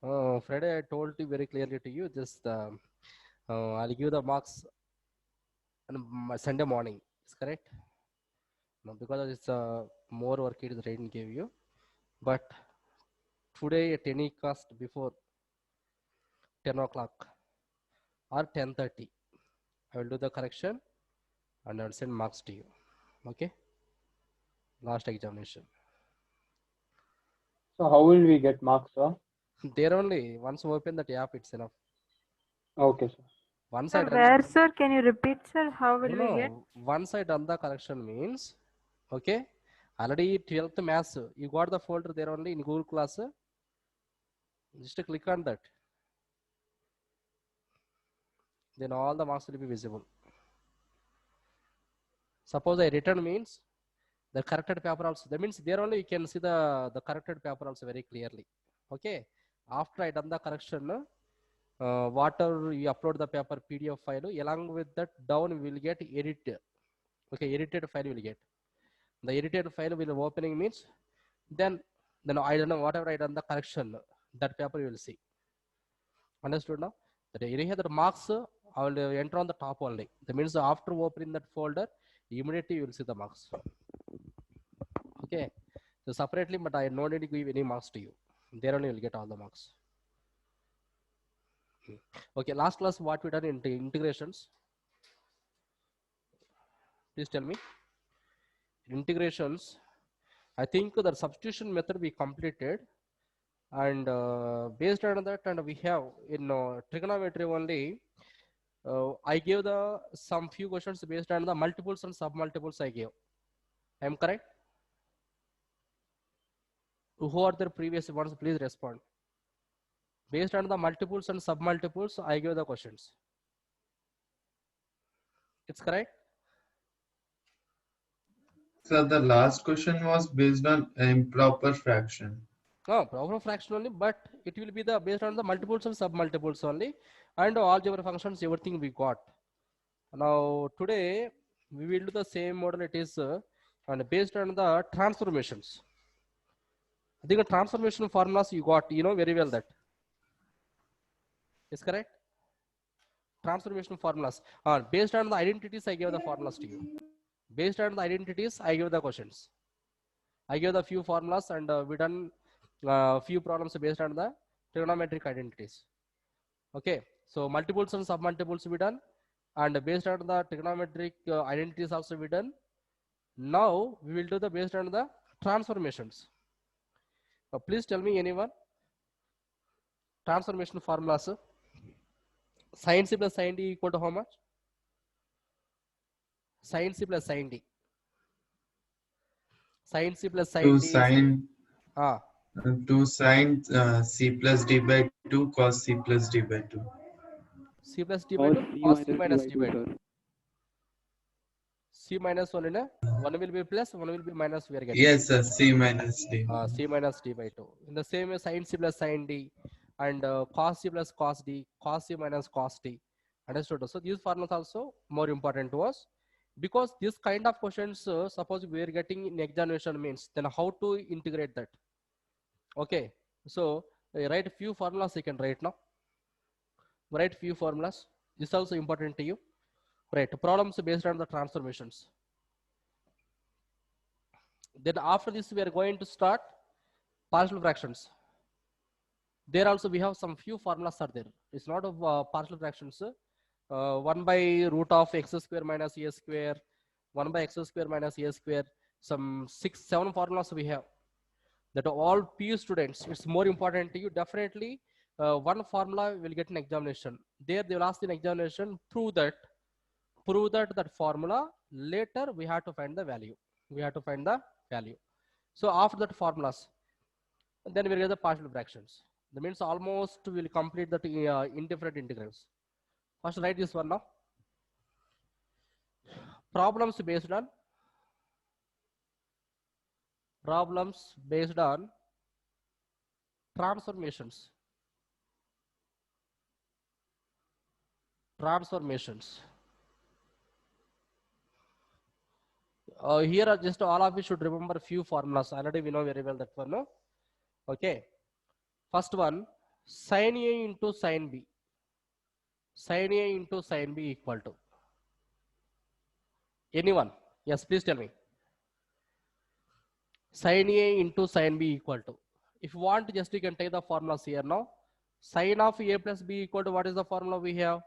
Friday I told you very clearly to you. Just I'll give the marks on Sunday morning. Is correct? No, because it's more work it is Raiden gave you. But today at any cost before 10 o'clock or 10:30, I will do the correction and I will send marks to you. Okay? Last examination. So how will we get marks, sir? There only once you open that app, it's enough. Okay, sir. Once I Sir, done, where, sir? Can you repeat, sir? How will we get? no, once I done the correction means, okay, already 12th maths, you got the folder there only in Google Class. Just click on that. Then all the marks will be visible. Suppose I return means the corrected paper also. That means there only you can see the corrected paper also very clearly. Okay. After I done the correction, whatever you upload the paper PDF file, along with that down we will get edit. Okay, edited file will get. The edited file will opening means then I don't know whatever I done the correction, that paper you will see. Understood now? That area the marks I will enter on the top only. That means after opening that folder, immediately you will see the marks. Okay. So separately, but I no need to give any marks to you. There only you will get all the marks. Okay, last class what we done in the integrations. Please tell me. Integrations. I think the substitution method we completed, and based on that, and we have in trigonometry only. I gave the some few questions based on the multiples and submultiples I gave. I am correct? Who are the previous ones? Please respond. Based on the multiples and submultiples, I gave the questions. It's correct? So the last question was based on improper fraction. No, proper fraction only, but it will be the based on the multiples and submultiples only, and algebra functions, everything we got. Now today we will do the same model. It is and based on the transformations. I think the transformation formulas you got, you know very well that. Is correct? Transformation formulas are based on the identities. I gave the formulas to you. Based on the identities, I give the questions. I gave the few formulas and we done few problems based on the trigonometric identities. Okay, so multiples and submultiples we done, and based on the trigonometric identities also we done. Now we will do the based on the transformations. Please tell me anyone. Transformation formulas. Sin C plus sin D equal to how much? Sin C plus sin D. Sin C plus sin To D. sin Ah. to sin c plus d by 2 cos c plus d by 2. C plus D by 2, cos C minus D by 2. Sir. C minus 1 in a 1 will be plus, 1 will be minus we are getting. Yes, sir, c minus d. C minus D by 2. In the same way, sin C plus sin D and cos C plus cos D, cos C minus cos D. Understood? So these formulas also more important to us, because this kind of questions, suppose we are getting in examination means, then how to integrate that? Okay. So write few formulas you can write now. Write few formulas. This is also important to you. Right, problems based on the transformations. Then after this, we are going to start partial fractions. There also we have some few formulas are there. It's not of partial fractions. 1 by root of x square minus a square, 1 by x square minus a square. Some 6, 7 formulas we have. That all PU students, it's more important to you. Definitely, one formula will get an examination. There they will ask in examination, prove that formula. Later we have to find the value. So after that formulas, then we will get the partial fractions. That means almost we will complete that indifferent integrals. First write this one now. Problems based on transformations. Here are just all of you should remember few formulas. Already we know very well that one. No? Okay. First one, sin A into sin B. Sin A into sin B equal to. Anyone? Yes, please tell me. Sin A into sin B equal to. If you want, just you can take the formulas here now. Sin of A plus B equal to, what is the formula we have?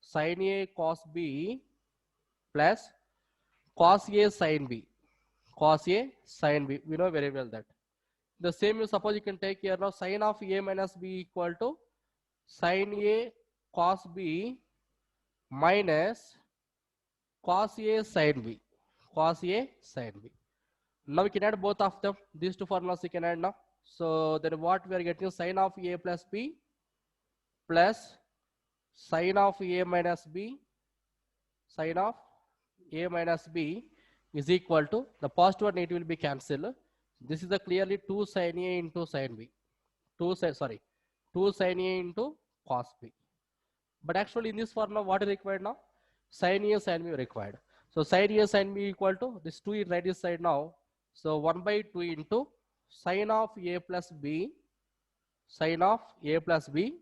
Sin A cos B plus cos A sin B. Cos A sin B. We know very well that. The same you suppose you can take here now. Sin of A minus B equal to sin A cos B minus cos A sin B. Cos A sin B. Now we can add both of them. These two formulas we can add now. So then what we are getting, sin of A plus B plus sin of A minus B, sin of A minus B is equal to, the positive and negative will be cancelled. This is a clearly 2 sin A into sin B. 2 sin A into cos B. But actually in this formula what is required now? Sin A sin B required. So sin A sin B equal to, this 2 is right this side now. So 1 by 2 into sin of A plus B, sin of A plus B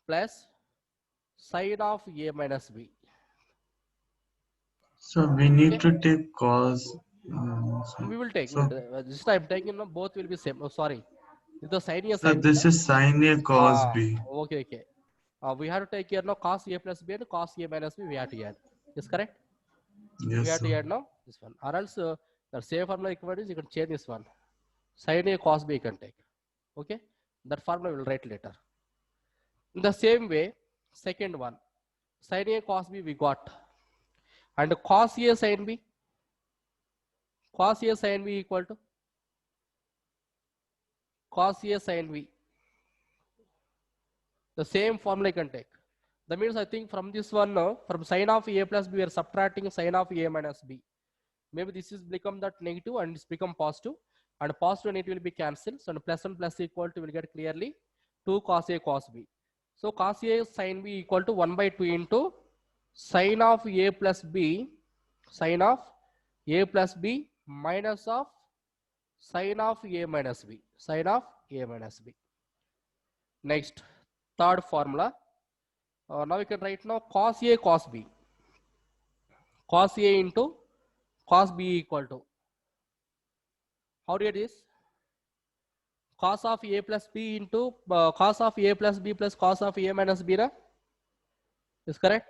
plus sin of A minus B. So we need Okay. to take cos. We will take. So, This time taking both will be same. Oh, sorry. This is the sin A so sin B. this is sin A cos B. Okay. We have to take here now cos A plus B and cos A minus B. We have to add. Is correct? We Yes, have to sir. add now this one. Or else the same formula required is you can change this one. Sin A cos B you can take. Okay. That formula we will write later. In the same way, second one, sin A cos B we got, and cos A sin B, cos A sin B equal to cos A sin B. The same formula you can take. That means I think from this one now, from sin of A plus B, we are subtracting sin of A minus B. Maybe this is become that negative and it's become positive, and positive and negative will be cancelled. So plus and plus equal to will get clearly 2 cos A cos B. So cos A sin B equal to 1 by 2 into sin of A plus B, sin of A plus B minus of sin of A minus B, sin of A minus B. Next, third formula. Now we can write now cos A cos B. Cos A into cos B equal to, how do you get this? Cos of A plus B into cos of A plus B plus cos of A minus B, na? Is correct?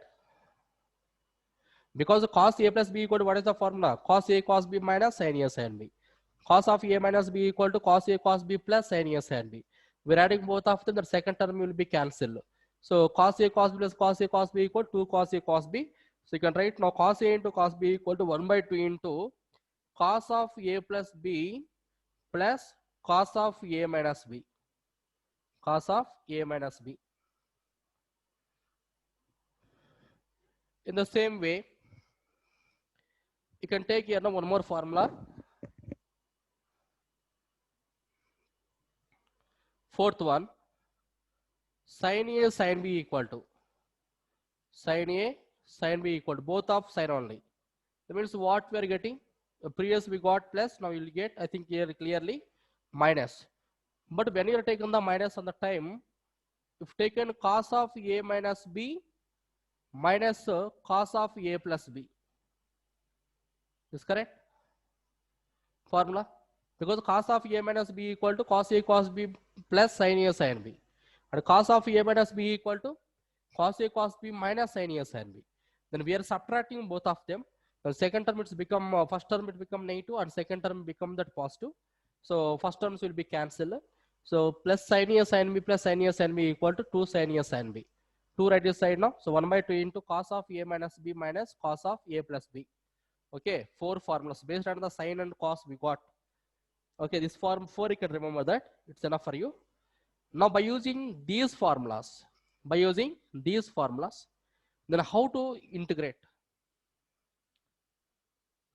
Because cos A plus B equal to, what is the formula? Cos A cos B minus sin A sin B. Cos of A minus B equal to cos A cos B plus sin A sin B. We're adding both of them, the second term will be cancelled. So cos A cos B plus cos A cos B equal to 2 cos A cos B. So you can write now cos A into cos B equal to 1 by 2 into cos of A plus B plus cos of A minus B. Cos of A minus B. In the same way, you can take here now one more formula. Fourth one, sin A sin B equal to, sin A sin B equal to, both of sin only. That means what we are getting, previous we got plus, now you will get, I think here clearly minus. But when you are taking the minus on the time, if taken cos of A minus B minus cos of A plus B. Is correct? Formula? Because cos of A minus B equal to cos A cos B plus sin A sin B. And cos of A minus B equal to cos A cos B minus sin A sin B. Then we are subtracting both of them. The second term it's become, first term it become negative and second term become that positive. So first terms will be cancelled. So plus sin A sin B plus sin A sin B equal to 2 sin A sin B. 2 right this side now. So 1 by 2 into cos of A minus B minus cos of A plus B. Okay, 4 formulas based on the sin and cos we got. Okay, this form 4 you can remember that. It's enough for you. Now by using these formulas, then how to integrate?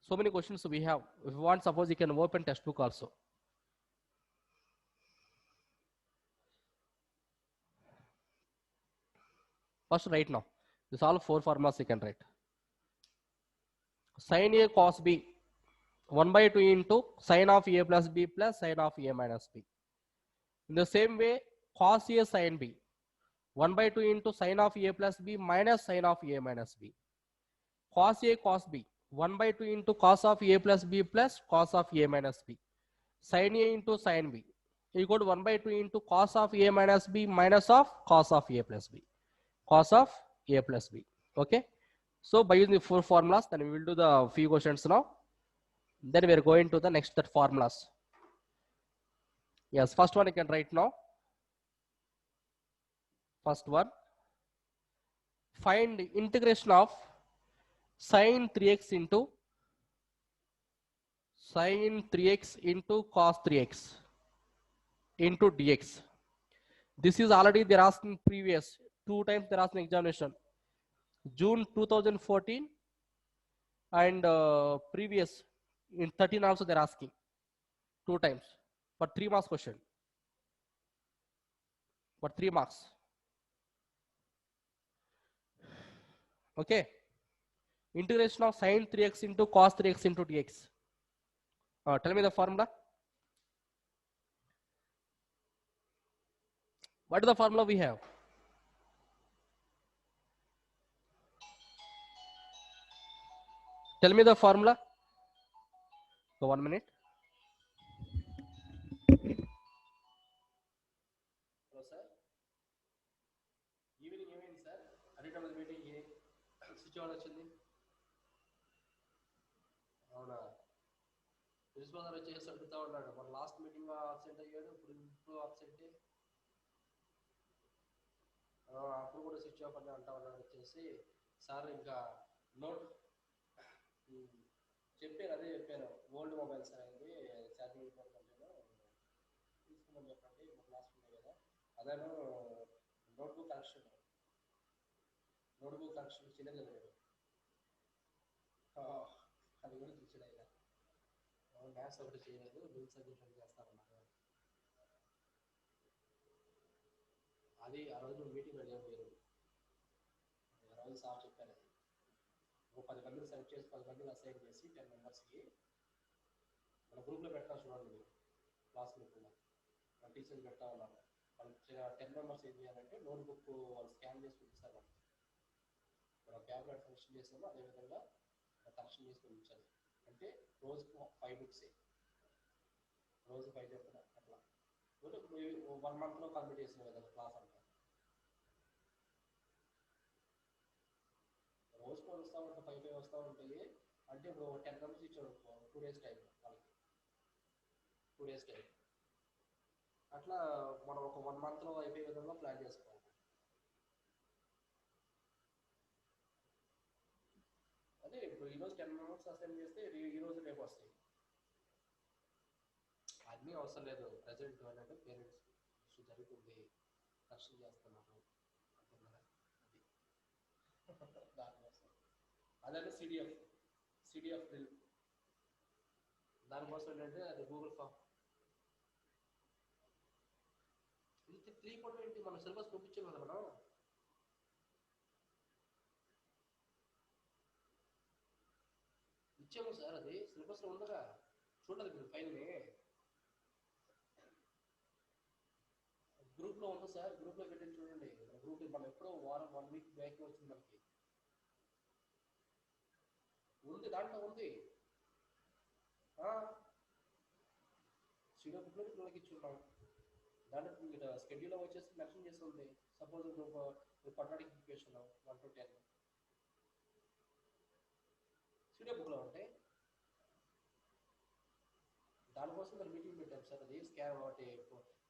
So many questions we have. If you want, suppose you can open textbook also. First write now. This all 4 formulas you can write. Sin A cos B, 1 by 2 into sin of A plus B plus sin of A minus B. In the same way, cos A sin B. 1 by 2 into sin of A plus B minus sin of A minus B. Cos A cos B. 1 by 2 into cos of A plus B plus cos of A minus B. Sin A into sin B equal to 1 by 2 into cos of A minus B minus of cos of A plus B. Cos of A plus B. Okay. So by using the four formulas, then we will do the few questions now. Then we are going to the next formulas. Yes, first one you can write now. First one, find integration of sin 3x into cos 3x into dx. This is already they're asking previous 2 times they're asking examination. June 2014 and previous in 13 also they're asking 2 times for 3 marks question. For 3 marks. Okay. Integration of sin 3x into cos 3x into dx. Tell me the formula. What is the formula we have? Tell me the formula. So 1 minute. Hello sir. Evening sir. Additional meeting switch on వచ్చింది. అవునా. Principal sir వచ్చేసి అడుగుతా ఉన్నాడు. మన last meeting absent అయ్యాడు. ఇప్పుడు absent. అప్పుడు కూడా స్విచ్ ఆఫ్ అని అంటా ఉన్నాడు వచ్చేసి సార్ ఇంకా నోట్ చెప్పాను అదే చెప్పాను ఓల్డ్ మొబైల్స్ అనేది ఛార్జింగ్ అయిపోతుంటాను తీసుకున్నాను చెప్పండి మన లాస్ట్ ఉన్నాయి కదా అదేను నోట్బుక్ కనెక్షన్ చిన్నది లేదు అది కూడా చూసాడు ఆయన మ్యాథ్స్ ఒకటి చేయలేదు రూల్స్ సబ్జెక్షన్ చేస్తారన్నారు అది ఆ రోజు మీటింగ్ అడిగారు మీరు ఆ రోజు సార్ చెప్పారు అది 10 మందిని సెలెక్ట్ చేసి 10 మందిని అసైన్ చేసి 10 మెంబర్స్కి మన గ్రూప్లో పెట్టాలి చూడండి మీరు క్లాస్ గ్రూప్లో మన టీచర్స్ పెట్టా ఉన్నారు వాళ్ళు 10 మెంబర్స్ ఏం చేయాలంటే నోట్బుక్ వాళ్ళు స్కాన్ చేసి పంపిస్తారు వాళ్ళు మనం ట్యాబ్లెట్ ఫంక్షన్ చేసాము అదేవిధంగా కరెక్షన్ చేసి పంపించాలి అంటే రోజుకు 5 బుక్స్ రోజు 5 చెప్తున్నా అట్లా 1 మంత్లో కంప్లీట్ చేసిన విధంగా క్లాస్ అంతా రోజుకు వస్తూ ఉంటాయి 5 వస్తూ ఉంటాయి అంటే ఇప్పుడు 10 మెంబర్స్ ఇచ్చాడు 2 days టైం వాళ్ళకి 2 days టైం అట్లా మనం ఒక 1 monthలో అయిపోయే విధంగా ప్లాన్ చేసుకోవాలి అదే ఇప్పుడు ఈరోజు 10 మెంబర్స్ అసైన్ చేస్తే ఈరోజు రేపు వస్తాయి అన్నీ అవసరం లేదు ప్రజెంట్ అంటే పేరెంట్స్ ఇష్యూ జరుగుతుంది కరెక్షన్ చేస్తున్నారు దానికోసం అదే సిడిఎఫ్ డ్రిల్ దానికోసం ఏంటంటే అది గూగుల్ ఫామ్ ఇది 3 ఫోటో ఏంటి మన సిలబస్ పంపించాం కదా మనం ఇచ్చాము సార్ అది సిలబస్లో ఉండగా చూడాలి మీరు ఫైల్ని గ్రూప్లో ఉంది సార్ గ్రూప్లో పెట్టింది చూడండి గ్రూప్ మనం ఎప్పుడో వారం 1 week బ్యాక్ వచ్చింది మనకి ఉంది దాంట్లో ఉంది సీడో బుక్లో పిల్లలకి ఇచ్చున్నాం దాంట్లో స్కెడ్యూల్లో వచ్చేసి మెన్షన్ చేసి ఉంది సపోజ్ క్వాడ్రాటిక్ ఈక్వేషన్ 1 to 10 సీడో బుక్లో ఉంటాయి దానికోసం మరి మీటింగ్ పెట్టాం సార్ అది స్కాన్ ఒకటి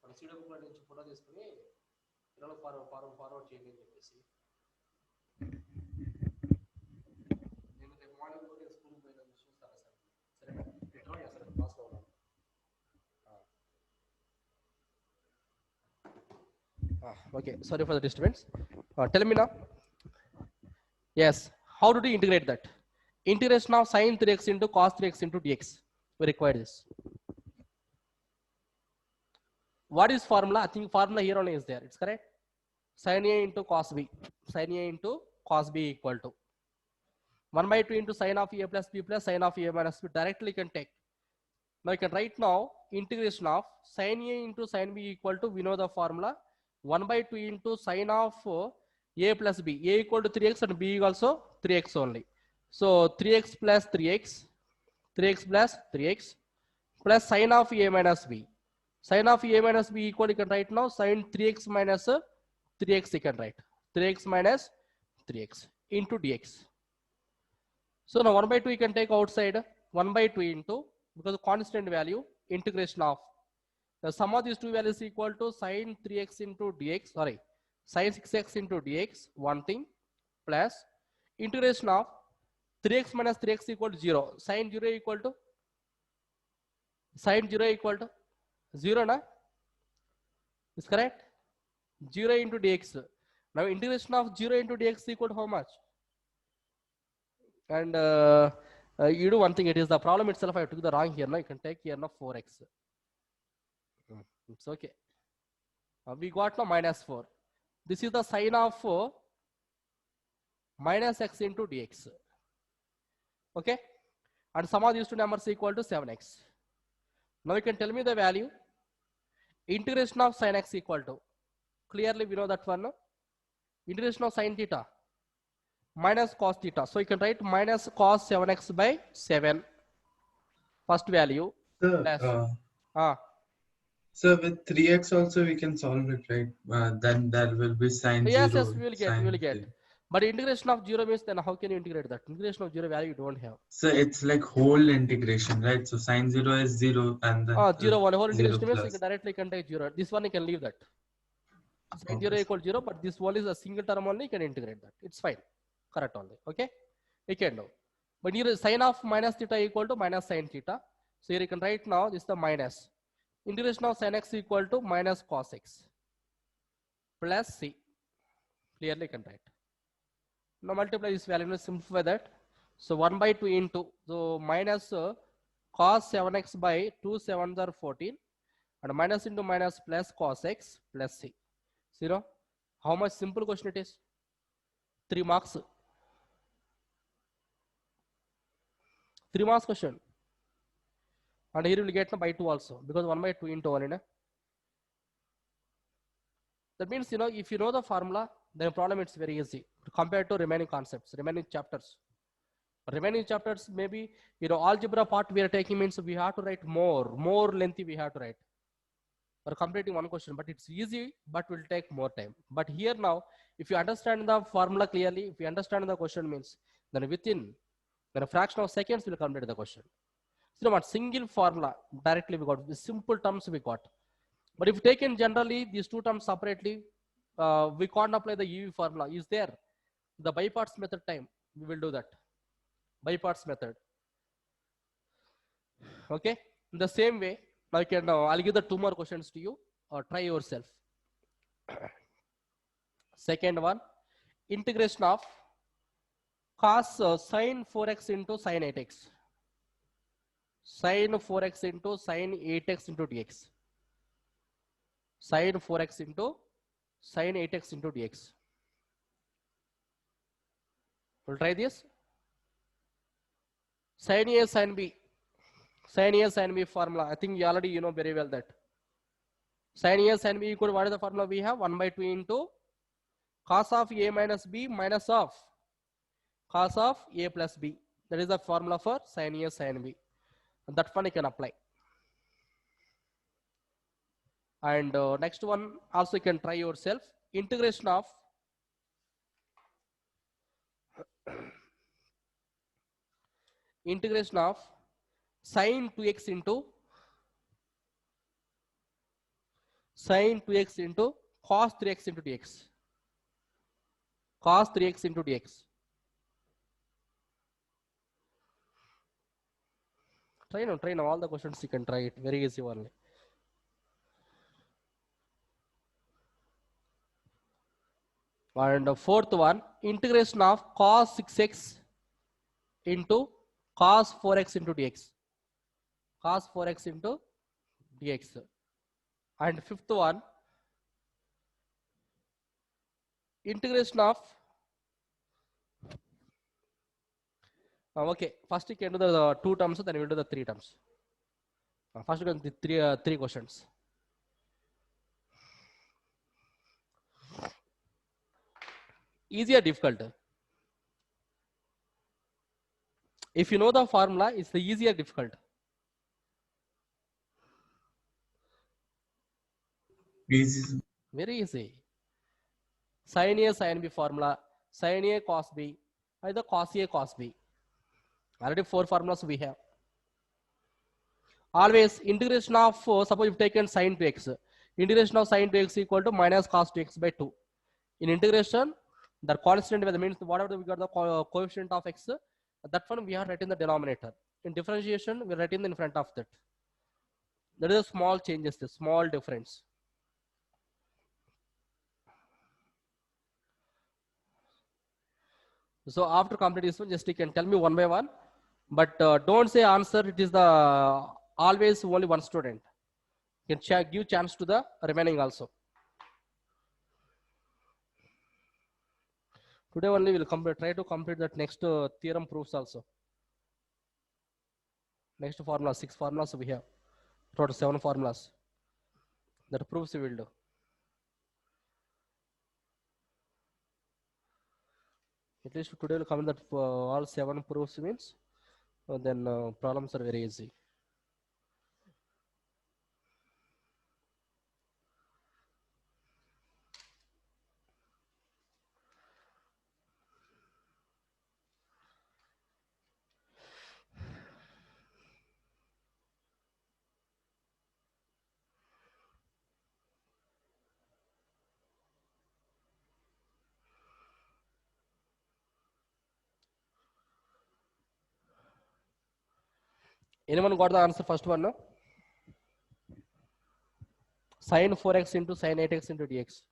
మన సీడో బుక్లో నుంచి ఫోటో తీసుకుని పిల్లలకు ఫార్వర్డ్ చేయండి అని చెప్పేసి నేను రేపు మార్నింగ్ కూడా స్కూల్కి పోయినా చూస్తారా సార్ సరేనా ఎట్లా చేస్తారు క్లాస్లో ఉన్నాను okay sorry for the disturbance tell me now yes how do you integrate that integration of sin 3x into cos 3x into dx we require this what is formula I think formula here only is there it's correct sin a into cos b equal to 1 by 2 into sin of a plus b plus sin of a minus b directly you can take now you can write now integration of sin a into sin b equal to we know the formula 1 by 2 into sine of a plus b. A equal to 3x and b also 3x only. So 3x plus 3x, 3x plus 3x plus sine of a minus b. Sine of a minus b equal, you can write now sine 3x minus 3x, you can write 3x minus 3x into dx. So now 1 by 2 you can take outside, 1 by 2 into, because constant value, integration of the sum of these two values equal to sine 3x into dx, sorry, sine 6x into dx, one thing, plus integration of 3x minus 3x equal to 0. Sine 0 equal to, sine 0 equal to 0, na? Is correct? 0 into dx. Now integration of 0 into dx equal to how much? And you do one thing, it is the problem itself. I took the wrong here. Now you can take here now 4x. It's okay. We got now minus 4. This is the sine of minus x into dx. Okay. And sum of these two numbers equal to 7x. Now you can tell me the value. Integration of sine x equal to, clearly we know that one, no? Integration of sine theta minus cos theta. So you can write minus cos 7x by 7, first value. Sir, Plus, so with 3x also we can solve it, right? Then there will be sine 0. yes, we will get, sine we will get. 3. But integration of 0 means, then how can you integrate that? Integration of 0 value you don't have. So it's like whole integration, right? So sine 0 is 0 and then 0, 1 whole 0 integration means you plus. can directly can take 0. This one you can leave that. Sine 0 Okay. equal 0, but this one is a single term only, you can integrate that. It's fine. Correct only. Okay? You can do. But here sine of minus theta equal to minus sine theta. So here you can write now, this is the minus. Integration of sine x equal to minus cos x plus c. Clearly you can write. Now multiply this value, simplify that. So 1 by 2 into, so minus cos 7x by 2 7s are 14, and minus into minus plus cos x plus c. So you know how much simple question it is? 3 marks. 3 marks question. And here you will get by 2 also, because 1 by 2 into 1. That means, you know, if you know the formula, then the problem it's very easy compared to remaining concepts, remaining chapters. Remaining chapters, maybe, you know, algebra part we are taking means we have to write more lengthy we have to write for completing one question, but it's easy, but will take more time. But here now, if you understand the formula clearly, if you understand the question means, then within a fraction of seconds we'll complete the question. So you know what, single formula directly we got, the simple terms we got. But if taken generally, these two terms separately, we can't apply the EV formula. Is there the by parts method time? We will do that. By parts method. Okay. In the same way, now you can. I'll give the 2 more questions to you. Try yourself. Second one, integration of cos sine 4x into sine 8x. Sine 4x into sine 8x into dx. Sine 4x into sine 8x into dx. We'll try this. Sin A, sin B. Sin A, sin B formula. I think you already know very well that. Sin A, sin B equal to, what is the formula we have? 1 by 2 into cos of A minus B minus of cos of A plus B. That is the formula for sin A, sin B. And that one you can apply. And next one also you can try yourself. Integration of sin 2x into cos 3x into dx. Cos 3x into dx. Try now. All the questions you can try it. Very easy only. And the fourth one, integration of cos 6x into cos 4x into dx. Cos 4x into dx. And fifth one, integration of okay, first you can do the 2 terms, then we will do the 3 terms. First you can do the 3 questions. Easy or difficult? If you know the formula, it's the easy or difficult? Easy. Very easy. Sin A sin B formula, sin A cos B, either cos A cos B. Already 4 formulas we have. Always integration of, suppose you've taken sin 2x, integration of sin 2x equal to minus cos 2x by 2. In integration, the constant that means whatever we got the coefficient of x, that one we are writing the denominator. In differentiation, we are writing in front of that. There is a small changes, the small difference. So after complete this one, just you can tell me one by one, but don't say answer. It is the always only one student. You can give chance to the remaining also. Today only we'll try to complete that next theorem proofs also. Next formula, 6 formulas we have. Total 7 formulas. That proofs we will do. At least today will come that all 7 proofs means then problems are very easy. Anyone got the answer first one? No? Sin 4x into sin 8x into dx.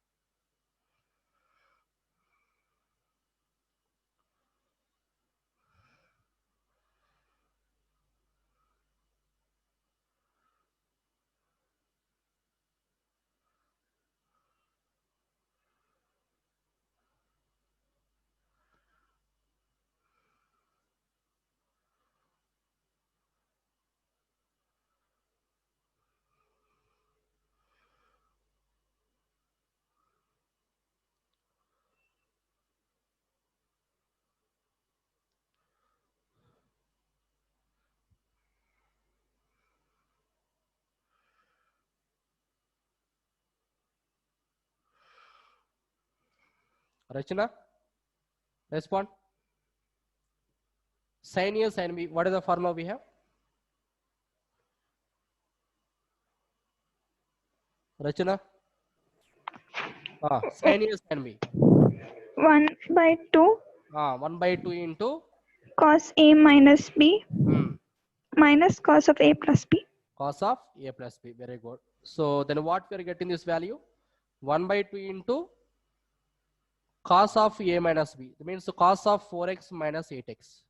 Rachana, respond. Sin A sin B. What is the formula we have? Rachana. Sin A sin B. 1 by 2 1 by 2 into cos A minus B minus cos of A plus B. cos of A plus B. Very good. So then what we are getting this value? 1 by 2 into cos of A minus B. That means cos of 4x minus 8x.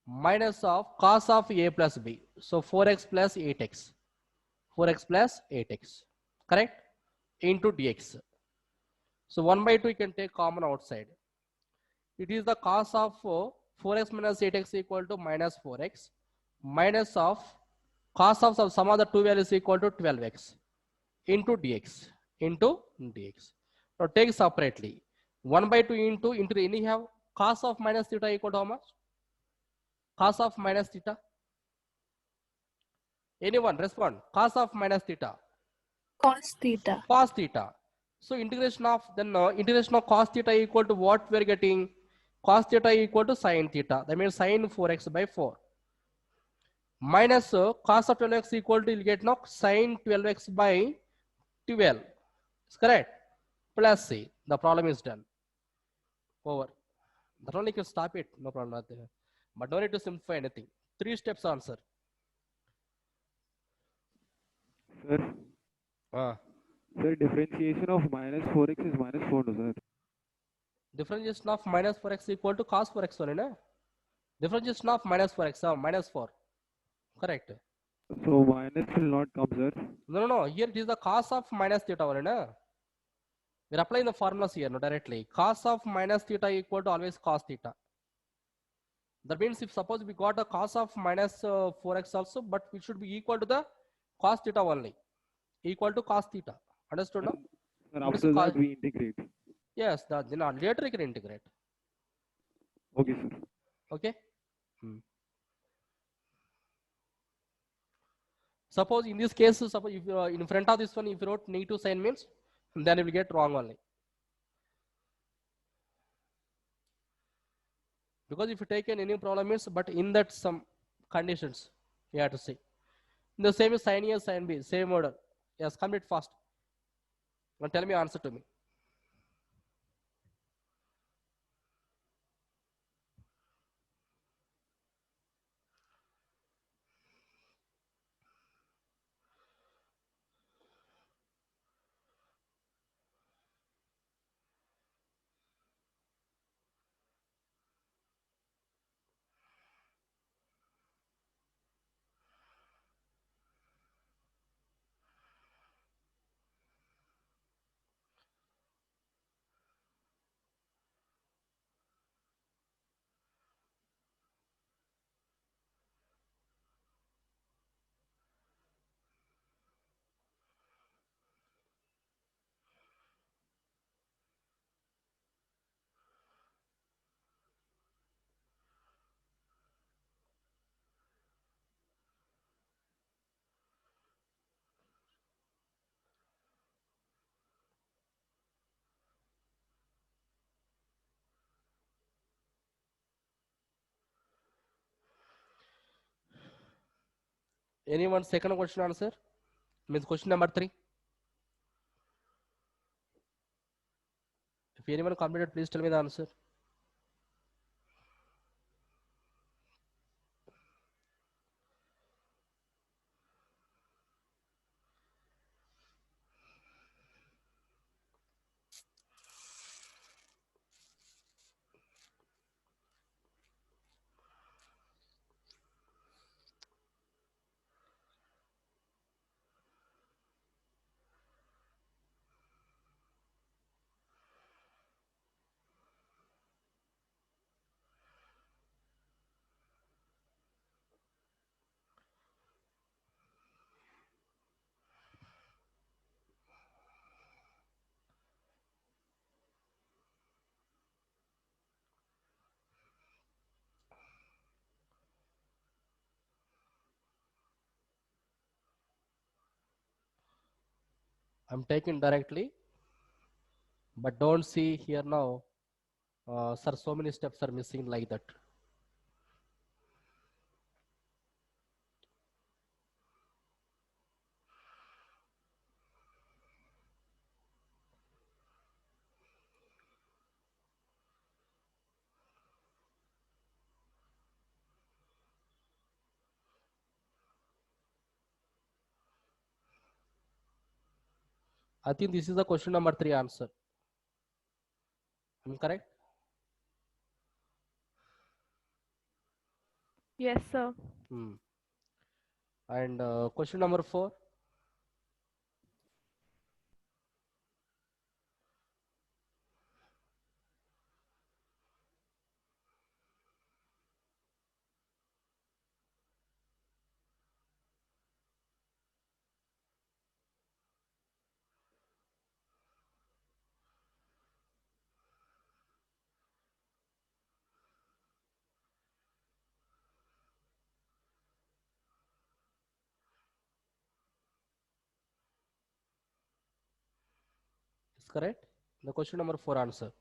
Minus of cos of A plus B. So 4x plus 8x. 4x plus 8x. Correct? Into dx. So 1 by 2 you can take common outside. It is the cos of 4x minus 8x equal to minus 4x minus of cos of some other two values equal to 12x into dx. Now take separately. 1 by 2 into any have cos of minus theta equal to how much? Cos of minus theta. Anyone respond? Cos of minus theta. Cos theta. Cos theta. So integration of cos theta equal to what we are getting? Cos theta equal to sin theta. That means sin 4x by 4. Minus cos of 12x equal to, you'll get now sin 12x by 12. It's correct. Plus C. The problem is done. Over. That only can stop it. No problem. Not there. But don't need to simplify anything. 3 steps answer. Sir, sir, differentiation of minus 4x is minus 4, no, sir? Differentiation of minus 4x equal to cos 4x only, na? Differentiation of minus 4x, minus 4. Correct. So minus will not come, sir. No. Here it is the cos of minus theta only, na? We're applying the formulas here, no, directly. Cos of minus theta equal to always cos theta. That means if suppose we got a cos of minus 4x also, but it should be equal to the cos theta only. Equal to cos theta. Understood now? Sir, after that we integrate. Yes, then later you can integrate. Okay, sir. Okay. Suppose in this case, suppose if in front of this one, if you wrote negative sign means, then you will get wrong only. Because if you take any problem means, but in that some conditions you have to see. The same is sin A, sin B, same order. Yes, complete fast. Now tell me answer to me. Anyone second question answer? Means question number 3. If anyone completed, please tell me the answer. I'm taking directly, but don't see here now. Sir, so many steps are missing like that. I think this is the question number 3 answer. Am I correct? Yes, sir. And question number 4. Is correct? The question number 4 answer.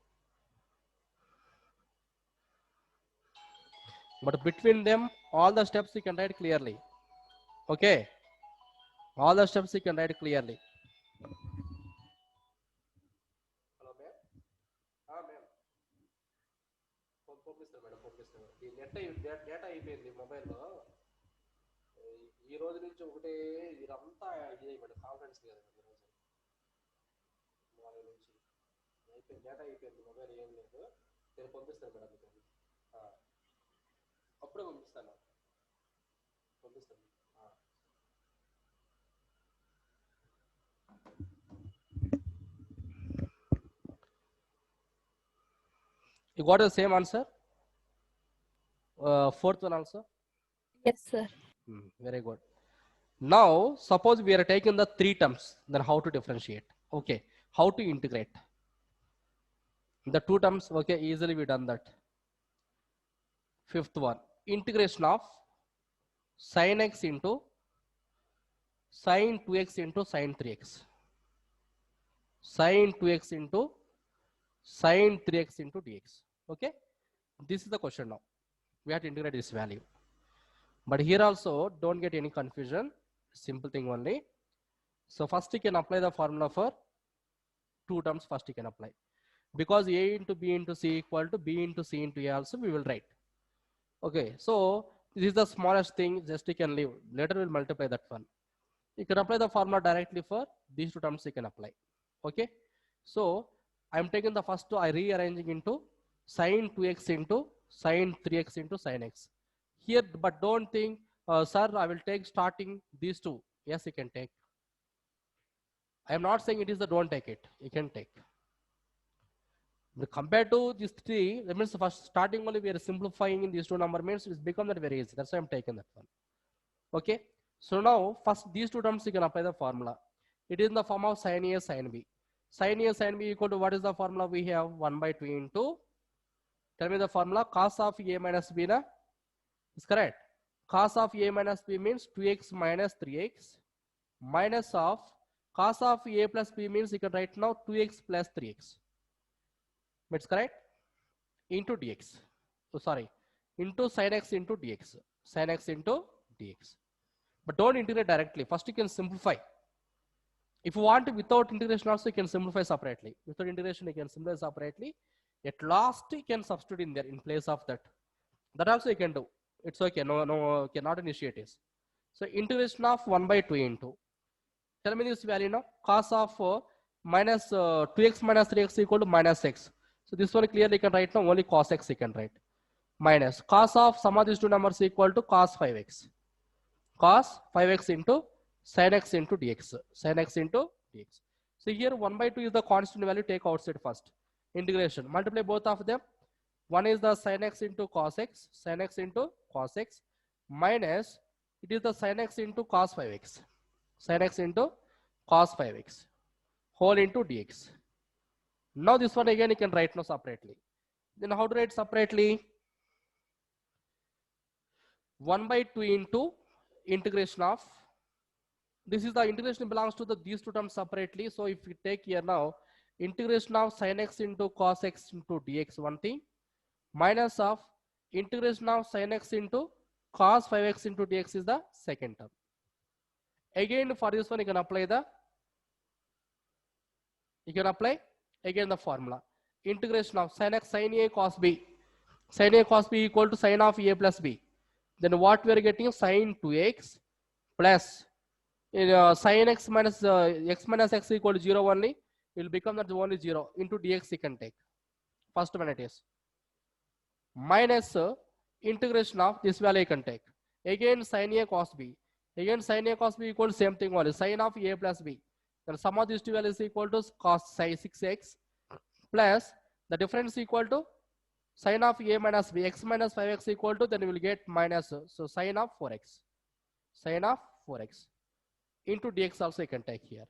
But between them, all the steps you can write clearly. Okay. All the steps you can write clearly. Hello, ma'am. Ma'am. పంపిస్తాను madam పంపిస్తాను ఈ data అయిపోయింది మొబైల్లో ఈ రోజు నుంచి ఒకటే ఇదంతా ఇది మేడం కాన్ఫరెన్స్ కదా ఈరోజు మార్నింగ్ నుంచి అయిపోయింది డేటా అయిపోయింది మొబైల్ ఏం లేదు నేను పంపిస్తాను మేడం మీకు అప్పుడే పంపిస్తాను You got the same answer? Fourth one also? Yes, sir. Very good. Now, suppose we are taking the 3 terms, then how to differentiate? Okay, how to integrate? The two terms, okay, easily we done that. Fifth one, integration of sin x into sin 2x into sin 3x. Sin 2x into sin 3x into dx. Okay, this is the question now. We have to integrate this value. But here also, don't get any confusion. Simple thing only. So first you can apply the formula for two terms. First you can apply. Because a into b into c equal to b into c into a also we will write. Okay, so this is the smallest thing, just you can leave. Later we'll multiply that one. You can apply the formula directly for these two terms you can apply. Okay, so I'm taking the first two, I rearranging into sin 2x into sin 3x into sin x. Here, but don't think, sir, I will take starting these two. Yes, you can take. I am not saying it is the don't take it. You can take. But compared to these three, that means first starting only we are simplifying in these two number means it's become that very easy. That's why I'm taking that one. Okay. So now first these two terms you can apply the formula. It is in the form of sin A sin B. Sin A sin B equal to what is the formula we have? 1 by 2 into. Tell me the formula. Cos of A minus B na is correct. Cos of A minus B means 2x minus 3x minus of cos of A plus B means you can write now 2x plus 3x. It's correct, into dx. So sorry, into sin x into dx. Sin x into dx. But don't integrate directly. First you can simplify. If you want to without integration also you can simplify separately. Without integration you can simplify separately. At last you can substitute in there in place of that. That also you can do. It's okay. No, cannot initiate this. So integration of 1 by 2 into. Tell me this value now. Cos of minus 2x minus 3x equal to minus x. So this one clearly you can write now only cos x you can write. Minus cos of sum of these two numbers equal to cos 5x. Cos 5x into sin x into dx. Sin x into dx. So here 1 by 2 is the constant value, take outside first. Integration. Multiply both of them. One is the sin x into cos x. Sin x into cos x. Minus it is the sin x into cos 5x. Sin x into cos 5x. Whole into dx. Now this one again you can write now separately. Then how to write separately? 1 by 2 into integration of, this is the integration belongs to these two terms separately. So if we take here now, integration of sin x into cos x into dx one thing, minus of integration of sin x into cos 5x into dx is the second term. Again for this one you can apply again the formula. Integration of sin x sin A cos B. Sin A cos B equal to sin of A plus B. Then what we are getting? Sin 2x plus sin x minus x equal to 0 only. It will become that only 0 into dx you can take. First one it is. Minus integration of this value you can take. Again sin A cos B. Again sin A cos B equal to same thing only. Sin of A plus B. Then sum of these two values equal to cos 6x plus the difference equal to sin of A minus B. X minus 5x equal to, then we will get minus, so sin of 4x. Sin of 4x into dx also you can take here.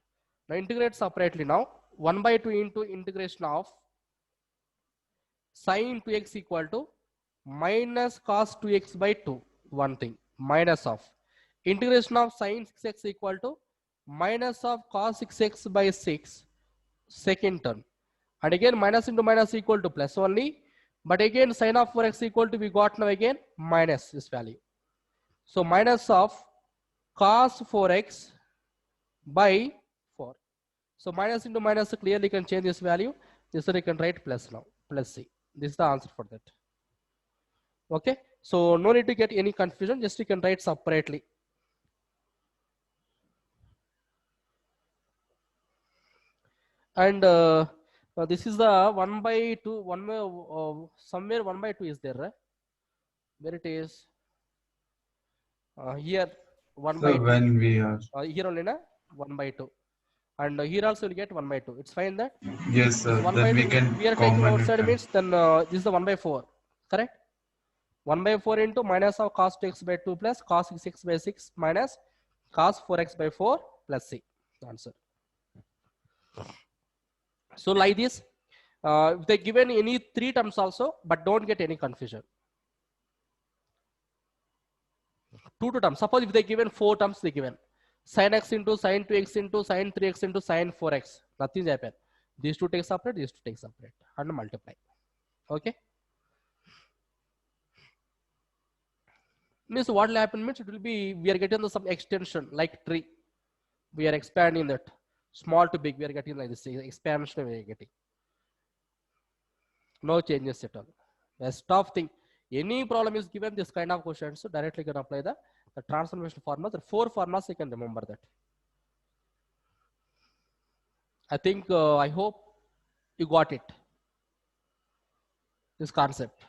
Now integrate separately now. 1 by 2 into integration of sin 2x equal to minus cos 2x by 2. One thing. Minus of integration of sin 6x equal to minus of cos 6x by 6. Second term. And again minus into minus equal to plus only. But again sin of 4x equal to, we got now again minus this value. So minus of cos 4x by 4. So minus into minus clearly can change this value. This one you can write plus now. Plus C. This is the answer for that. Okay. So no need to get any confusion. Just you can write separately. And this is the 1 by 2, somewhere 1 by 2 is there, right? Where it is? Here 1 by 2. When we are. Here only, na? 1 by 2. And here also will get 1 by 2. It's fine that? Yes, sir. Then we can we are taking common outside it. means then this is the 1 by 4. Correct? 1 by 4 into minus of cos 2x by 2 plus cos 6x by 6 minus cos 4x by 4 plus C. Answer. So like this, If they given any 3 terms also, but don't get any confusion. 2 terms. Suppose if they given 4 terms, they given sin x into sin 2x into sin 3x into sin 4x. Nothing is happen. These two take separate, these two take separate, and multiply. Okay. Means what will happen means it will be, we are getting some extension like tree. We are expanding that small to big. We are getting like this expansion. We are getting no changes at all. Best of thing. Any problem is given this kind of questions, so directly you can apply the transformation formula. The 4 formulas you can remember that. I think I hope you got it. This concept.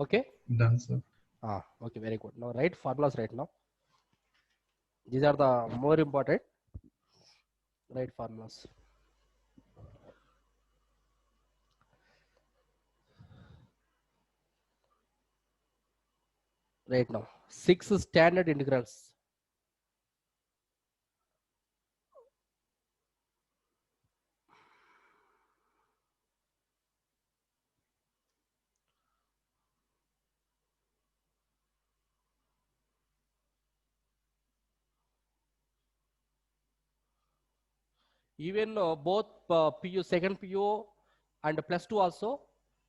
Okay. Done, sir. Okay, very good. Now write formulas right now. These are the more important. Write formulas. Right now, 6 standard integrals. Even both PU, second PU and +2 also,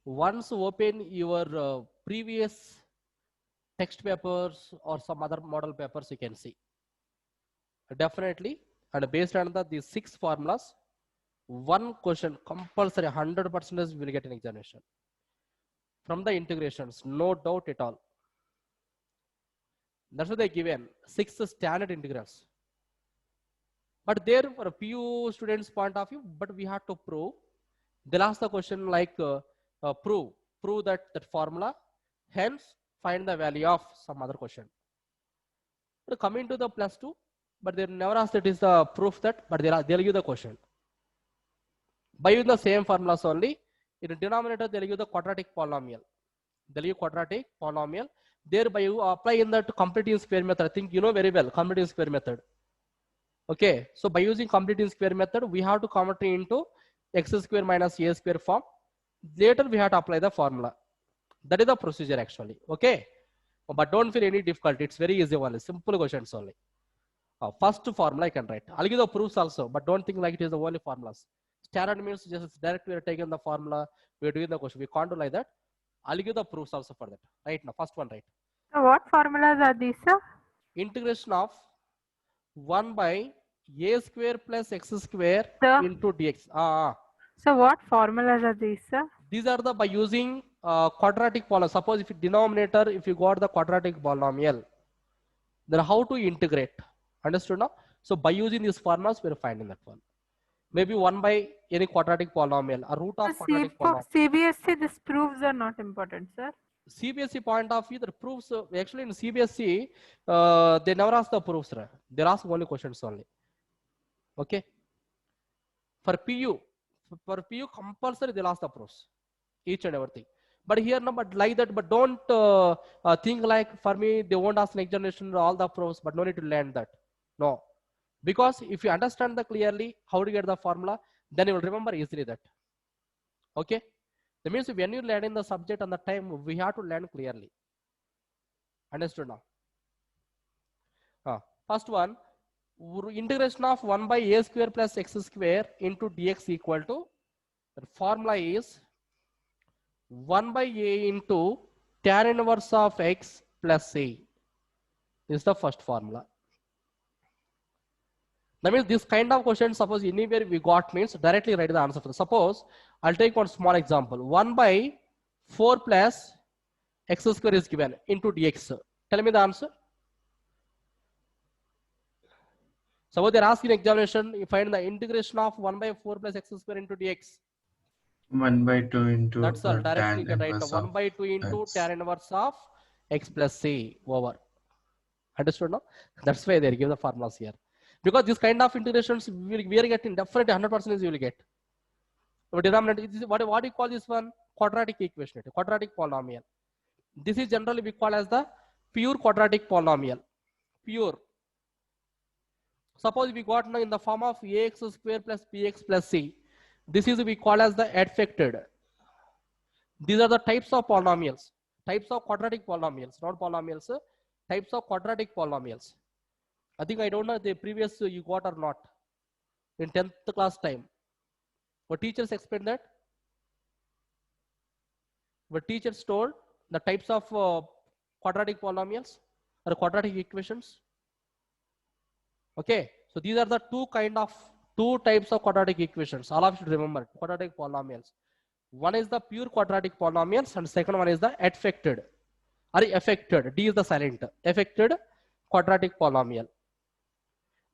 once open your previous text papers or some other model papers, you can see. Definitely, and based on these 6 formulas, one question compulsory 100% will get an examination. From the integrations, no doubt at all. That's what they given 6 standard integrals. But there, for a PU students' point of view, but we have to prove. They'll ask the question like prove that formula, hence find the value of some other question. But coming to the +2, but they never ask that is the proof that, but they'll give the question. By using the same formulas only, in the denominator they'll give the quadratic polynomial. They'll give quadratic polynomial. Thereby you apply in that completing square method. I think you know very well completing square method. Okay, so by using completing square method, we have to convert it into x square minus a square form. Later we have to apply the formula. That is the procedure actually. Okay, but don't feel any difficulty. It's very easy one. Simple questions only. First formula I can write. I'll give the proofs also, but don't think like it is the only formulas. Standard means just directly we are taking the formula. We are doing the question. We can't do like that. I'll give the proofs also for that. Right now, first one, right? So what formulas are these, sir? Integration of 1 by a square plus x square into dx. So what formulas are these, sir? These are the by using quadratic polynomial. Suppose if you denominator, if you got the quadratic polynomial, then how to integrate? Understood now? So by using these formulas, we are finding that one. Maybe 1 by any quadratic polynomial, a root of quadratic polynomial. CBSE, these proofs are not important, sir. CBSE point of view, the proofs actually in CBSE, they never ask the proofs. They ask only questions only. Okay. For PU compulsory they'll ask the proofs, each and everything. But here no, but like that. But don't think like for me they won't ask next generation all the proofs, but no need to learn that. No, because if you understand the clearly how to get the formula, then you will remember easily that. Okay. That means when you learn in the subject and the time, we have to learn clearly. Understood now? First one, Integration of 1 by a square plus x square into dx equal to, the formula is 1 by a into tan inverse of x plus a. This is the first formula. That means this kind of question, suppose anywhere we got, means directly write the answer. Suppose I'll take one small example. 1 by 4 plus x square is given into dx. Tell me the answer. Suppose they're asking examination, you find the integration of 1 by 4 plus x square into dx. 1 by 2 into That's all. Directly tan you can write the inverse 1 of by 2 into x. tan inverse of x plus c over. Understood now? That's why they give the formulas here. Because this kind of integrations we are getting definitely 100% you will get. So denominator, what do you call this one? Quadratic equation, quadratic polynomial. This is generally we call as the pure quadratic polynomial. Pure. Suppose we got now in the form of ax square plus bx plus c. This is we call as the affected. These are the types of polynomials. Types of quadratic polynomials, not polynomials. Types of quadratic polynomials. I think I don't know the previous you got or not. In 10th class time. What teachers explained that? What teachers told the types of quadratic polynomials or quadratic equations. Okay, so these are the two types of quadratic equations. All of you should remember quadratic polynomials. One is the pure quadratic polynomials and second one is the affected. D is the silent. Affected quadratic polynomial.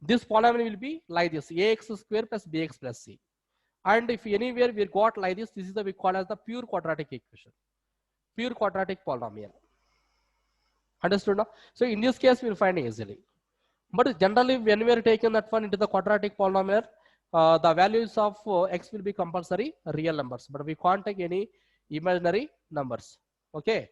This polynomial will be like this: ax square plus bx plus c. And if anywhere we got like this, this is the we call as the pure quadratic equation. Pure quadratic polynomial. Understood now? So in this case we will find easily. But generally when we are taking that one into the quadratic polynomial, the values of x will be compulsory real numbers, but we can't take any imaginary numbers. Okay.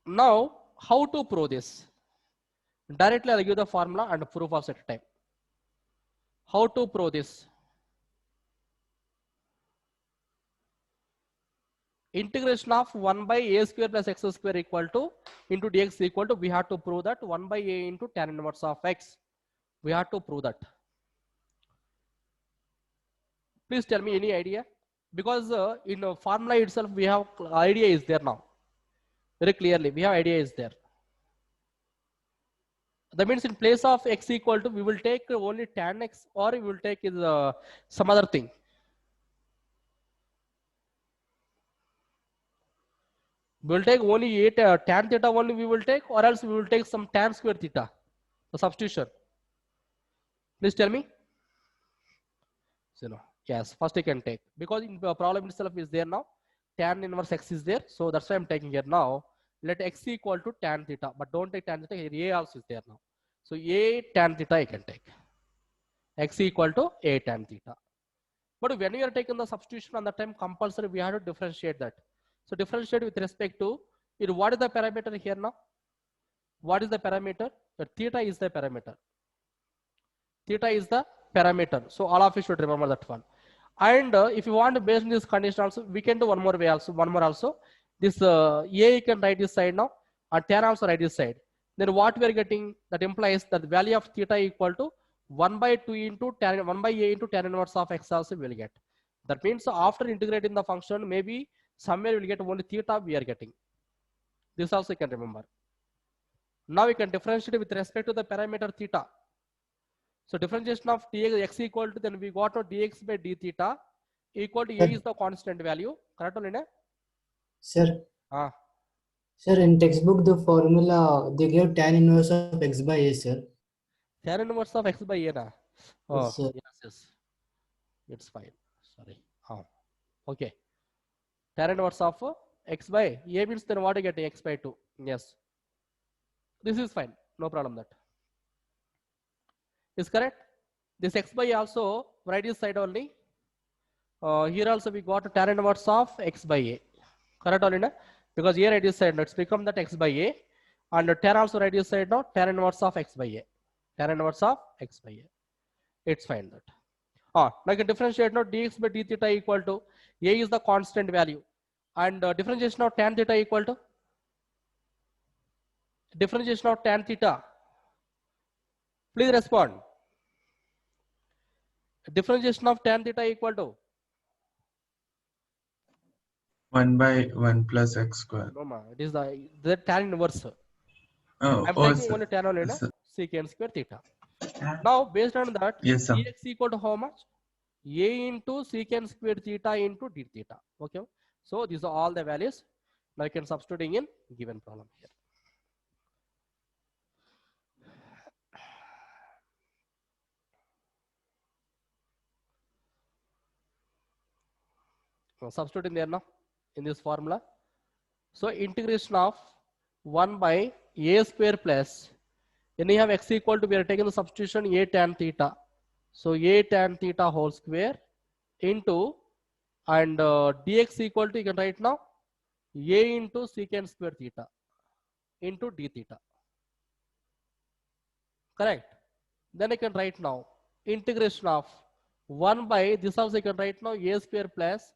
Now how to prove this? Directly I'll give the formula and proof of set time. How to prove this? Integration of 1 by a square plus x square equal to into dx equal to, we have to prove that 1 by a into tan inverse of x. We have to prove that. Please tell me any idea, because in a formula itself we have idea is there now. Very clearly we have idea is there. That means in place of x equal to, we will take only tan x, or we will take is some other thing. We will take only tan theta only we will take, or else we will take some tan square theta, the substitution. Please tell me. So no. Yes, first you can take, because in the problem itself is there now. Tan inverse x is there, so that's why I'm taking here now. Let x equal to tan theta, but don't take tan theta. Here a also is there now. So a tan theta I can take. X equal to a tan theta. But when we are taking the substitution on the time compulsory, we have to differentiate that. So differentiate with respect to it. What is the parameter here now? What is the parameter? The theta is the parameter. Theta is the parameter. So all of you should remember that one. And if you want to base on this condition also, we can do one more way also. One more also. This a you can write this side now, and tan also write this side. Then what we are getting, that implies that the value of theta equal to 1 by 2 into tan 1 by a into tan inverse of x also we will get. That means after integrating the function, maybe somewhere we will get only theta we are getting. This also you can remember. Now we can differentiate with respect to the parameter theta. So differentiation of dx x equal to, then we got out dx by d theta equal to a is the constant value. Correct or not? Sir. Sir, in textbook the formula they gave tan inverse of x by a, sir. Tan inverse of x by a na? Oh, yes. It's fine. Sorry. Okay. Tan inverse of x by a means then what you get, x by 2. Yes. This is fine. No problem that. Is correct? This x by a also right this side only. Here also we got tan inverse of x by a. Correct or not? Because here right this side, let's become that x by a, and tan also right this side now, tan inverse of x by a. Tan inverse of x by a. It's fine that. Now I can differentiate now dx by d theta equal to a is the constant value. And differentiation of tan theta equal to differentiation of tan theta. Please respond. Differentiation of tan theta equal to 1 by 1 plus x square. no ma, it is the tan inverse. Oh, I'm oh, taking sir. only tan only, na? Sir. Secant square theta. Now based on that, Yes, sir. dx equal to how much? A into secant square theta into d theta. Okay. So these are all the values. Now you can substituting in given problem here. So substitute in there now in this formula. So integration of 1 by a square plus, then you have x equal to, we are taking the substitution a tan theta. So a tan theta whole square into, and dx equal to, you can write now a into secant square theta into d theta. Correct. Then I can write now integration of 1 by, this also I can write now a square plus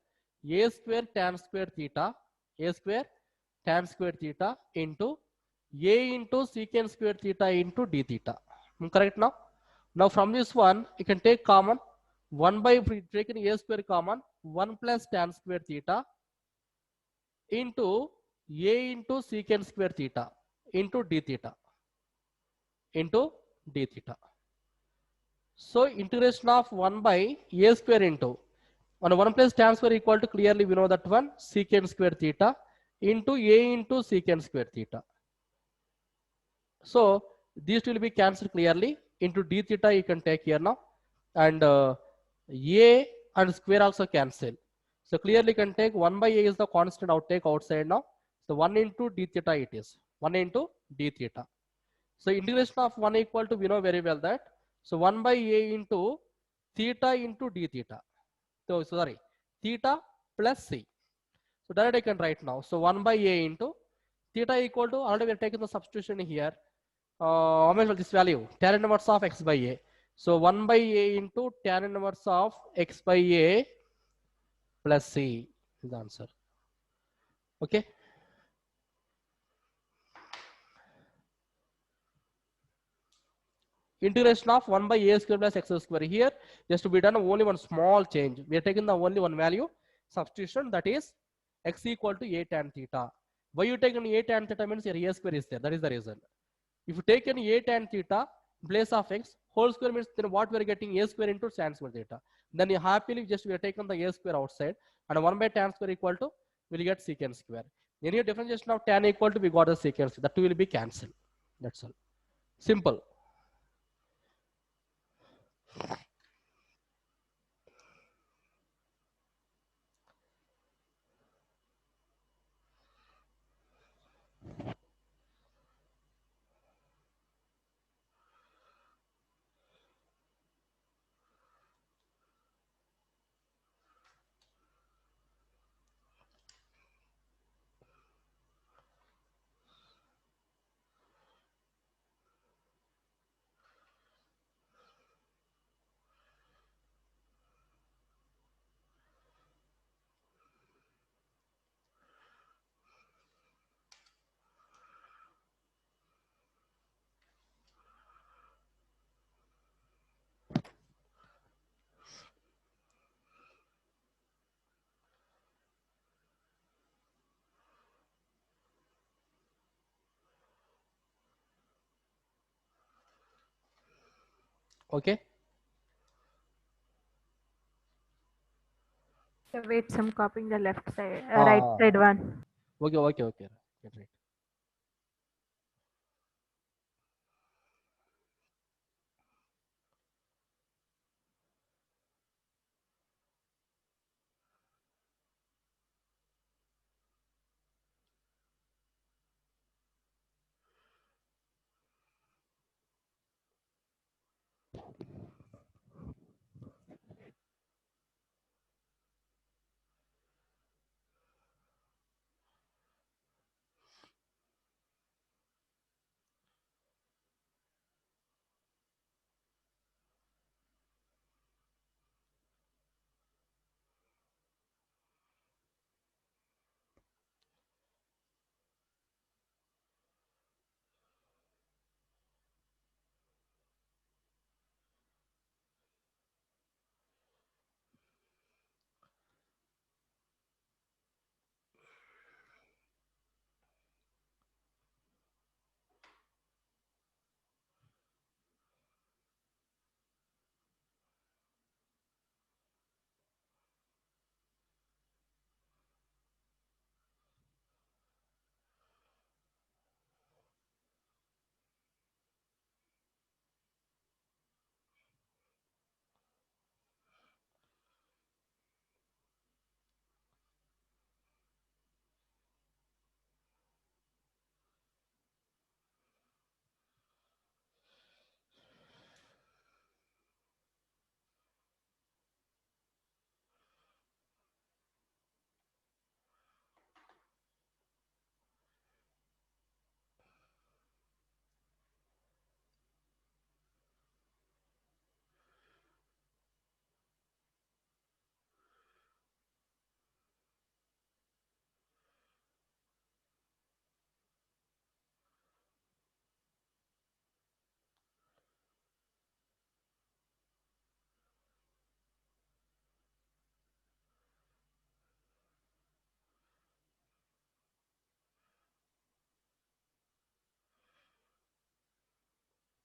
a square tan square theta, a square tan square theta into a into secant square theta into d theta. Correct now? Now from this one, you can take common 1 by, if we take a square common, 1 plus tan square theta into a into secant square theta into d theta into d theta. So integration of 1 by a square into, on 1 plus tan square equal to, clearly we know that one, secant square theta into a into secant square theta. So these will be cancelled clearly. Into d theta you can take here now, and a and square also cancel. So clearly you can take 1 by a is the constant, out take outside now. So 1 into d theta it is 1 into d theta. So integration of 1 equal to, we know very well that, so 1 by a into theta into d theta. So sorry, theta plus c. So that I can write now. So 1 by a into theta equal to, already we are taking the substitution here. How much was this value? Tan inverse of x by a. So 1 by a into tan inverse of x by a plus c is the answer. Okay. Integration of 1 by a square plus x square. Here just to be done only one small change. We are taking the only one value substitution, that is x equal to a tan theta. Why you take an a tan theta means your a square is there. That is the reason. If you take an a tan theta place of x whole square means, then what we are getting a square into tan square theta. Then you happily just we are taking the a square outside, and 1 by tan square equal to, will get secant square. Then your differentiation of tan equal to, we got the secant square. That two will be cancelled. That's all. Simple. Okay. So wait, some copying the left side, right side one. Okay. Get right.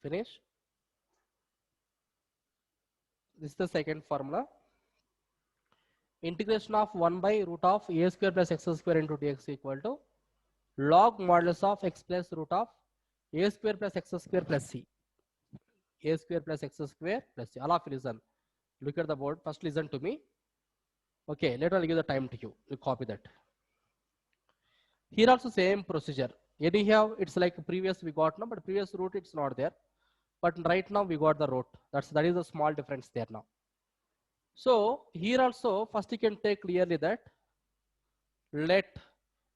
Finish. This is the second formula. Integration of 1 by root of a square plus x square into dx equal to log modulus of x plus root of a square plus x square plus c. A square plus x square plus c. All of you listen. Look at the board. First listen to me. Okay, later I'll give the time to you. You copy that. Here also same procedure. Anyhow, it's like previous we got now, but previous root it's not there. But right now we got the root. That is a small difference there now. So here also first you can take clearly that let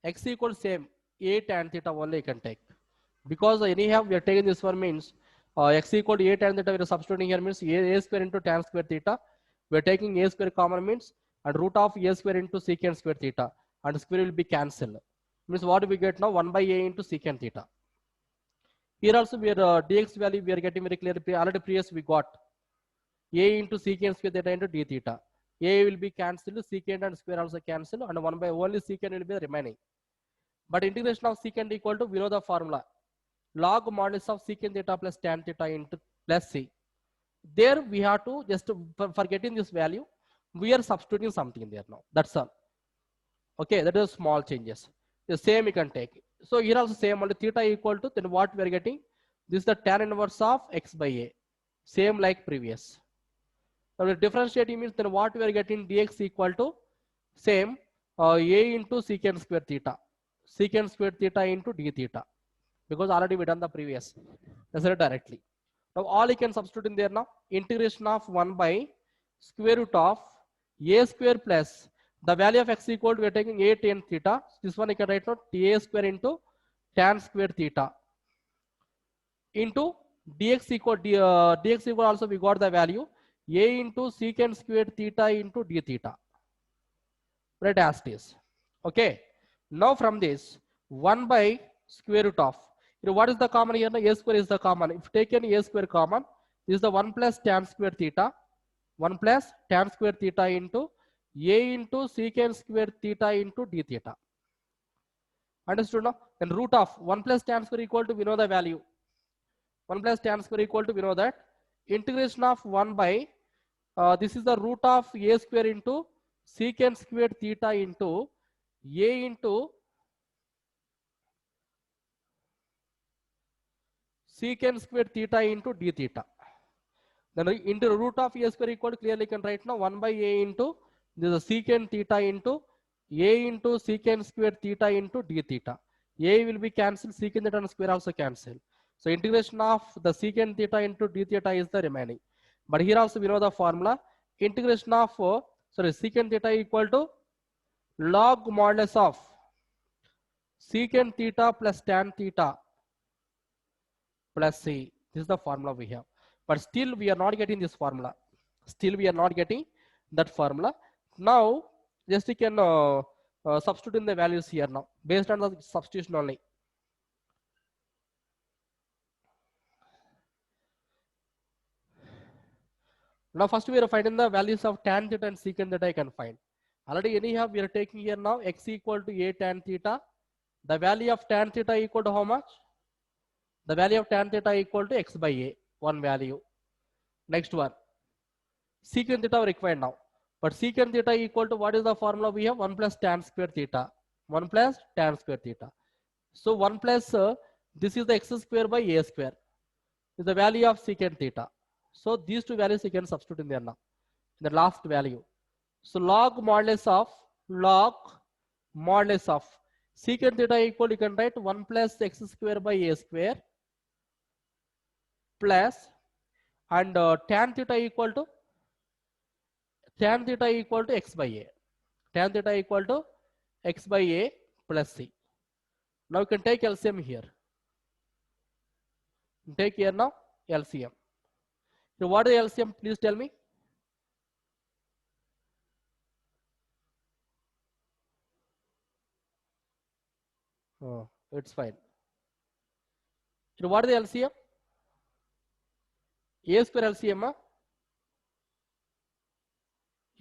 x equal same a tan theta only you can take, because anyhow we are taking this one means x equal to a tan theta we are substituting here means a square into tan square theta. We are taking a square common means and root of a square into secant square theta, and square will be cancelled. Means what do we get now? 1 by a into secant theta. Here also we are dx value we are getting very clear. Already previous we got a into secant square theta into d theta. A will be cancelled, secant and square also cancelled, and 1 by only secant will be the remaining. But integration of secant equal to, we know the formula, log modulus of secant theta plus tan theta into plus c. There we have to just for getting this value, we are substituting something there now. That's all. Okay, that is small changes. The same you can take. So here also same, only theta equal to, then what we are getting? This is the tan inverse of x by a. Same like previous. Now the differentiating means then what we are getting, dx equal to same a into secant square theta. Secant square theta into d theta. Because already we done the previous. That's it directly. Now all you can substitute in there now. Integration of 1 by square root of a square plus the value of x equal to, we are taking a tan theta. This one you can write now a square into tan square theta into dx equal dx equal also we got the value a into secant square theta into d theta. Right, as it is. Okay. Now from this 1 by square root of, what is the common here? A square is the common. If taken a square common, this is the 1 plus tan square theta. 1 plus tan square theta into a into secant square theta into d theta. Understood now? Then root of 1 plus tan square equal to, we know the value. 1 plus tan square equal to, we know that. Integration of 1 by, this is the root of a square into secant square theta into a into secant square theta into d theta. Then into root of a square equal to, clearly you can write now 1 by a into this is secant theta into a into secant square theta into d theta. A will be cancelled, secant theta and square also cancelled. So integration of the secant theta into d theta is the remaining. But here also we know the formula. Integration of secant theta equal to log modulus of secant theta plus tan theta plus c. This is the formula we have. But still we are not getting this formula. Still we are not getting that formula. Now just you can substitute in the values here now based on the substitution only. Now first we are finding the values of tan theta and secant theta I can find. Already anyhow we are taking here now x equal to a tan theta. The value of tan theta equal to how much? The value of tan theta equal to x by a, one value. Next one, secant theta required now. But secant theta equal to, what is the formula we have? 1 plus tan square theta. 1 plus tan square theta. So 1 plus, this is the x square by a square. Is the value of secant theta. So these two values you can substitute in there now. The last value. So log modulus of secant theta equal, you can write 1 plus x square by a square plus and tan theta equal to x by a. Tan theta equal to x by a plus c. Now you can take LCM here. Take here now LCM. So what is LCM? Please tell me. Oh, it's fine. So what is the LCM? A square LCM,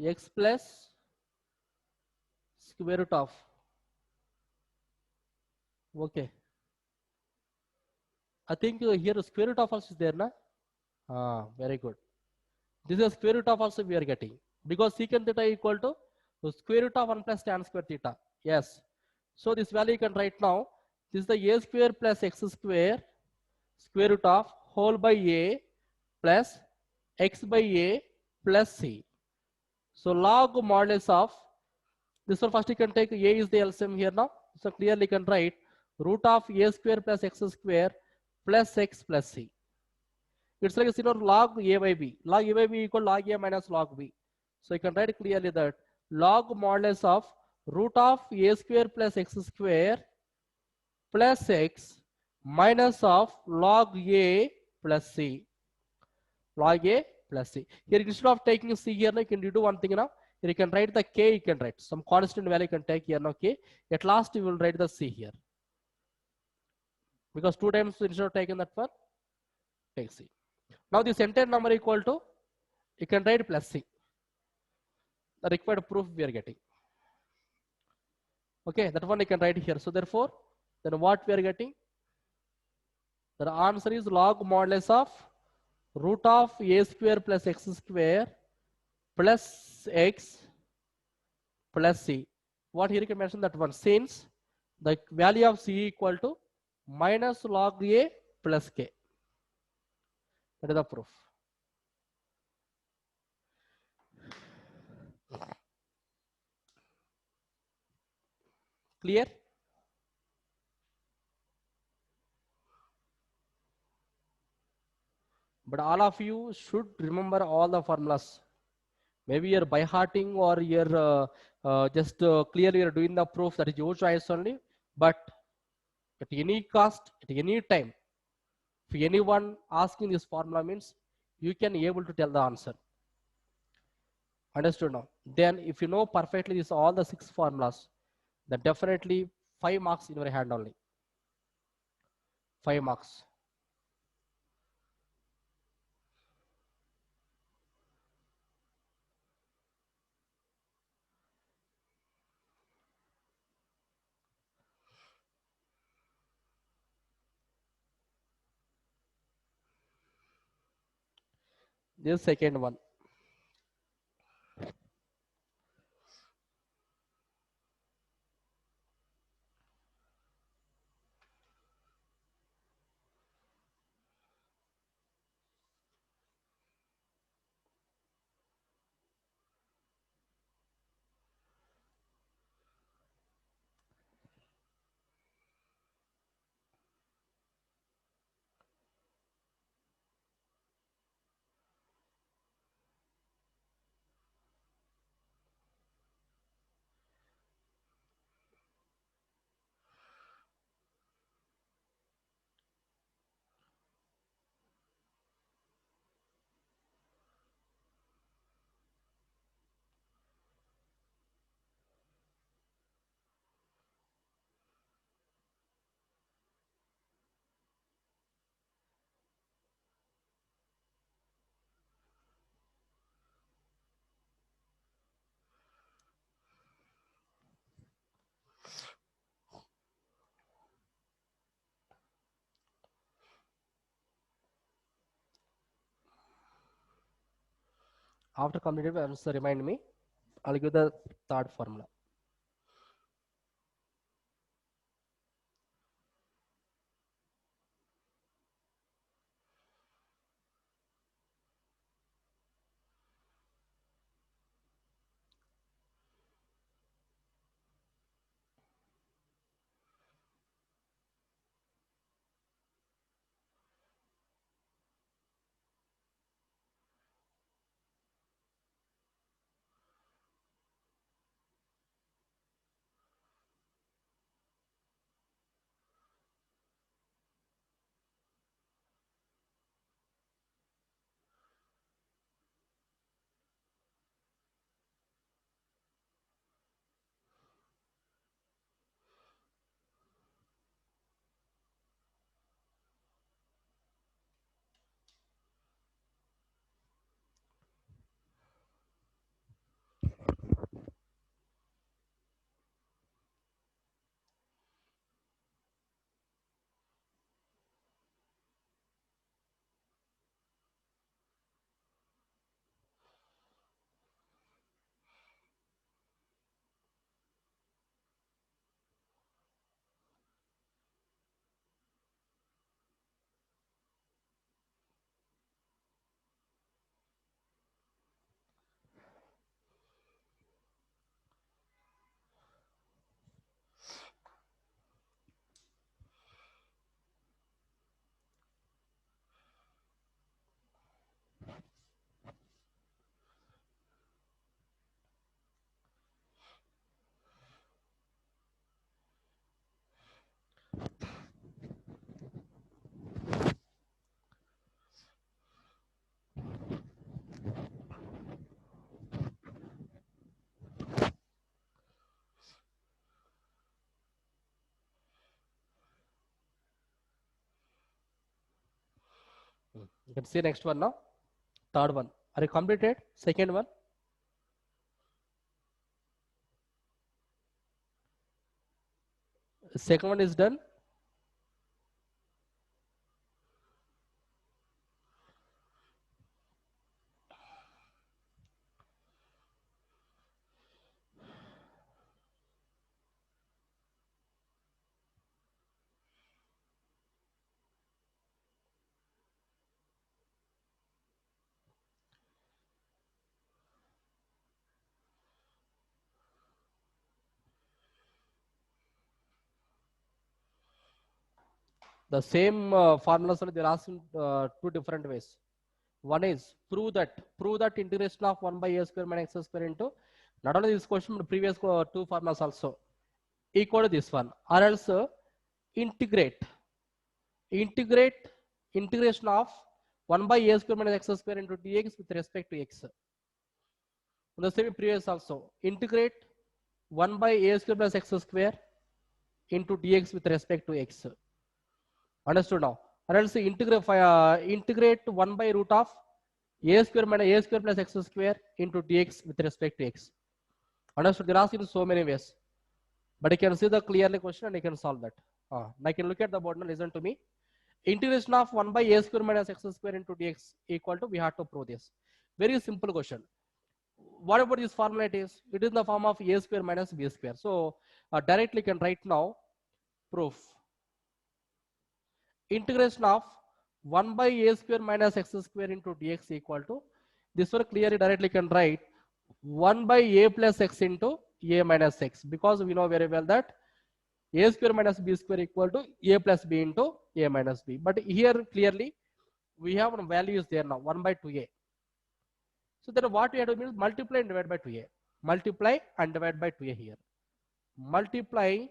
x plus square root of. Okay. I think here square root of also is there, na? Very good. This is square root of also we are getting, because secant theta equal to the square root of 1 plus tan square theta. Yes. So this value you can write now. This is the a square plus x square square root of whole by a plus x by a plus c. So log modulus of this one, first you can take a is the LCM here now. So clearly you can write root of a square plus x square plus x plus c. It's like a log a by b. Log a by b equal log a minus log b. So you can write clearly that log modulus of root of a square plus x square plus x minus of log a plus c. Log a plus c. Here instead of taking c here, you can do one thing now. Here you can write the k, you can write some constant value you can take here now k. At last you will write the c here. Because 2 times instead of taking that one, take c. Now this entire number equal to, you can write plus c. The required proof we are getting. Okay, that one you can write here. So therefore, then what we are getting? The answer is log modulus of root of a square plus x square plus x plus c. What here you can mention that one, since the value of c equal to minus log a plus k. That is the proof. Clear? But all of you should remember all the formulas. Maybe you're by hearting or you're just clearly you're doing the proof, that is your choice only. But at any cost, at any time, if anyone asking this formula, means you can be able to tell the answer. Understood now? Then if you know perfectly this all the 6 formulas, then definitely 5 marks in your hand only. 5 marks. This second one. After completed answer, remind me. I'll give the third formula. You can see next one now. Third one. Are you completed? Second one. Second one is done. The same formulas are they're asking two different ways. One is prove that integration of 1 by a square minus x square into not only this question but previous two formulas also equal to this one, or else integrate integration of 1 by a square minus x square into dx with respect to x. The same previous also integrate 1 by a square plus x square into dx with respect to x. Understood now? Or else integrate 1 by root of a square minus a square plus x square into dx with respect to x. Understood? They're asking in so many ways. But you can see the clearly question and you can solve that. Now you can look at the board and listen to me. Integration of 1 by a square minus x square into dx equal to, we have to prove this. Very simple question. What about this formula it is? It is in the form of a square minus b square. So directly can write now proof. Integration of 1 by a square minus x square into dx equal to, this one clearly directly can write 1 by a plus x into a minus x, because we know very well that a square minus b square equal to a plus b into a minus b. But here clearly we have values there now 1 by 2a. So then what we have to do is multiply and divide by 2a. Multiply and divide by 2a here. Multiply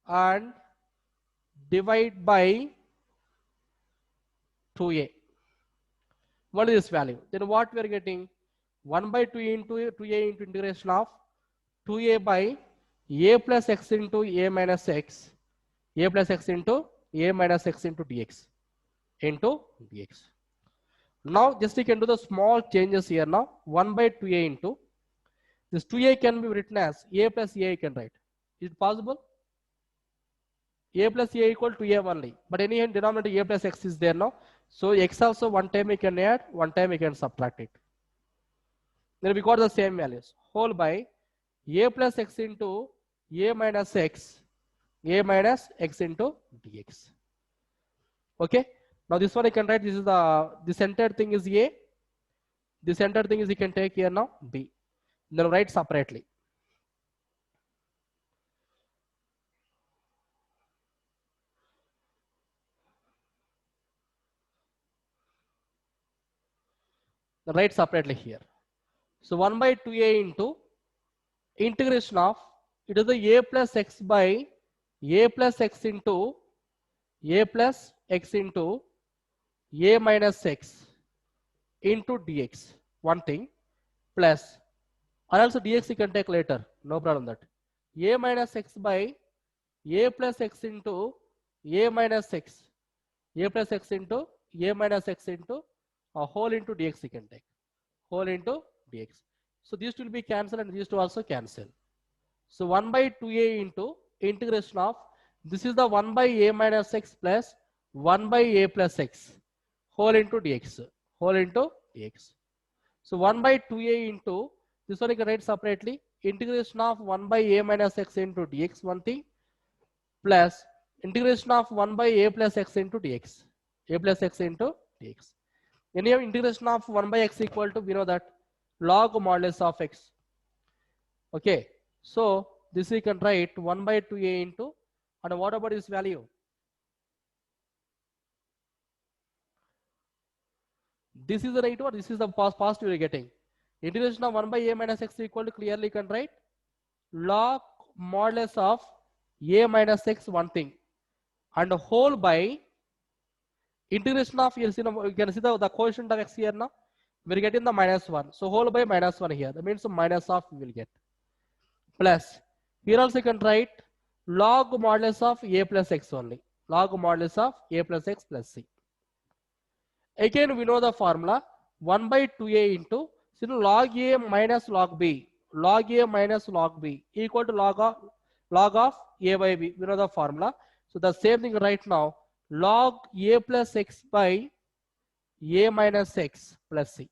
and divide by 2a. What is this value? Then what we are getting? 1 by 2 into 2a into integration of 2a by a plus x into a minus x, a plus x into a minus x into dx, into dx. Now just you can do the small changes here now. 1 by 2a into this 2a can be written as a plus a, you can write. Is it possible? A plus a equal to a only, but any denominator a plus x is there now. So x also one time we can add, one time we can subtract it. Then we got the same values. Whole by a plus x into a minus x into dx. Okay. Now this one I can write. This is the centered thing is a. The centered thing is you can take here now b. Then write separately. Then write separately here. So 1 by 2a into integration of, it is the a plus x by a plus x into a plus x into a minus x into dx. One thing plus, or also dx you can take later, no problem that. A minus x by a plus x into a minus x, a plus x into a minus x into a whole into dx you can take, whole into dx. So these will be cancelled and these two also cancel. So 1 by 2a into integration of, this is the 1 by a minus x plus 1 by a plus x whole into dx, whole into dx. So 1 by 2a into, this one you can write separately, integration of 1 by a minus x into dx, one thing, plus integration of 1 by a plus x into dx, a plus x into dx. When you have integration of 1 by x equal to, we know that log modulus of x. Okay, so this we can write 1 by 2a into, and what about this value? This is the right one, this is the positive you are getting. Integration of 1 by a minus x equal to, clearly can write log modulus of a minus x, one thing, and whole by integration of, you can see the quotient of x here now. We are getting the minus 1. So whole by minus 1 here. That means minus of we will get. Plus, here also you can write log modulus of a plus x only. Log modulus of a plus x plus c. Again, we know the formula 1 by 2a into log a minus log b. Log a minus log b equal to log of a by b. We know the formula. So the same thing right now. Log a plus x by a minus x plus c.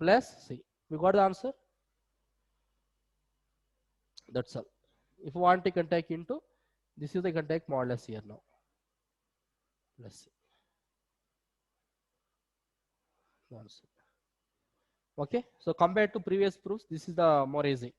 Plus c. We got the answer. That's all. If you want, you can take into this is the, you can take modulus here now. Plus c. Answer. Okay. So compared to previous proofs, this is the more easy.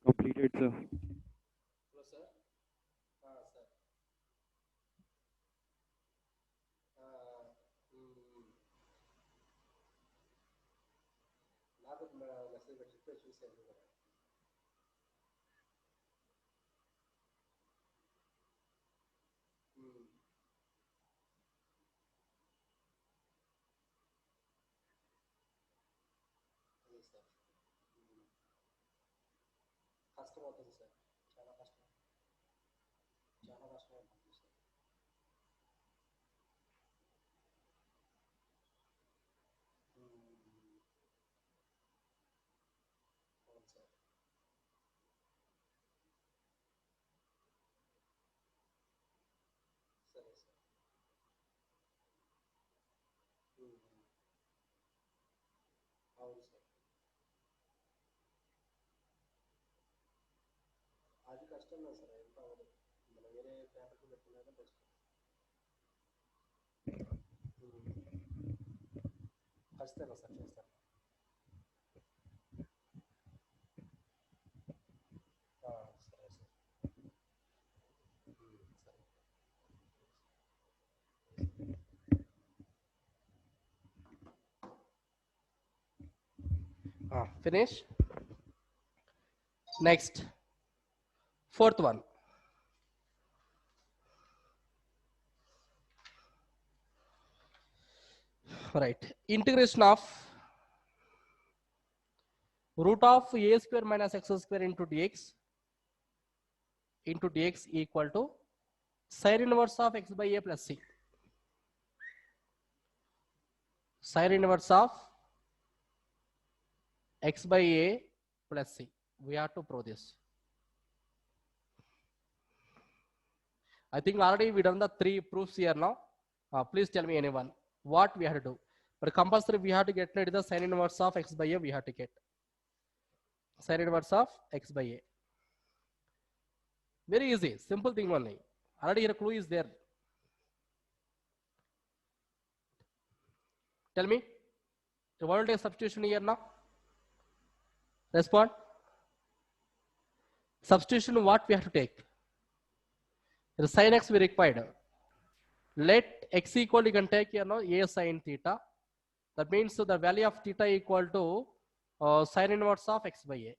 Completed, sir. Hello, sir. Sir. నాకు message పెట్టి ఇప్పుడే చూసాను కూడా. అదే sir కష్టం అవుతుంది sir, చాలా కష్టం, చాలా కష్టం అవుతుంది సార్. కష్టమే సార్ ఎంత అవ్వదు మనం వేరే పేపర్ పెట్టుకునేది బెస్ట్ ఖచ్చితంగా సార్ చేస్తాను సరే సార్ సరే finish. Next, fourth one. Right, integration of root of a square minus x square into dx equal to sin inverse of x by a plus c. Sin inverse of x by a plus c. We have to prove this. I think already we done the 3 proofs here now. Please tell me anyone what we have to do. But compulsory we have to get rid of the sin inverse of x by a. We have to get sin inverse of x by a. Very easy, simple thing only. Already here clue is there. Tell me, you want to take substitution here now? Respond. Substitution what we have to take? The sin x we required. Let x equal, you can take here now a sin theta. That means the value of theta equal to sin inverse of x by a.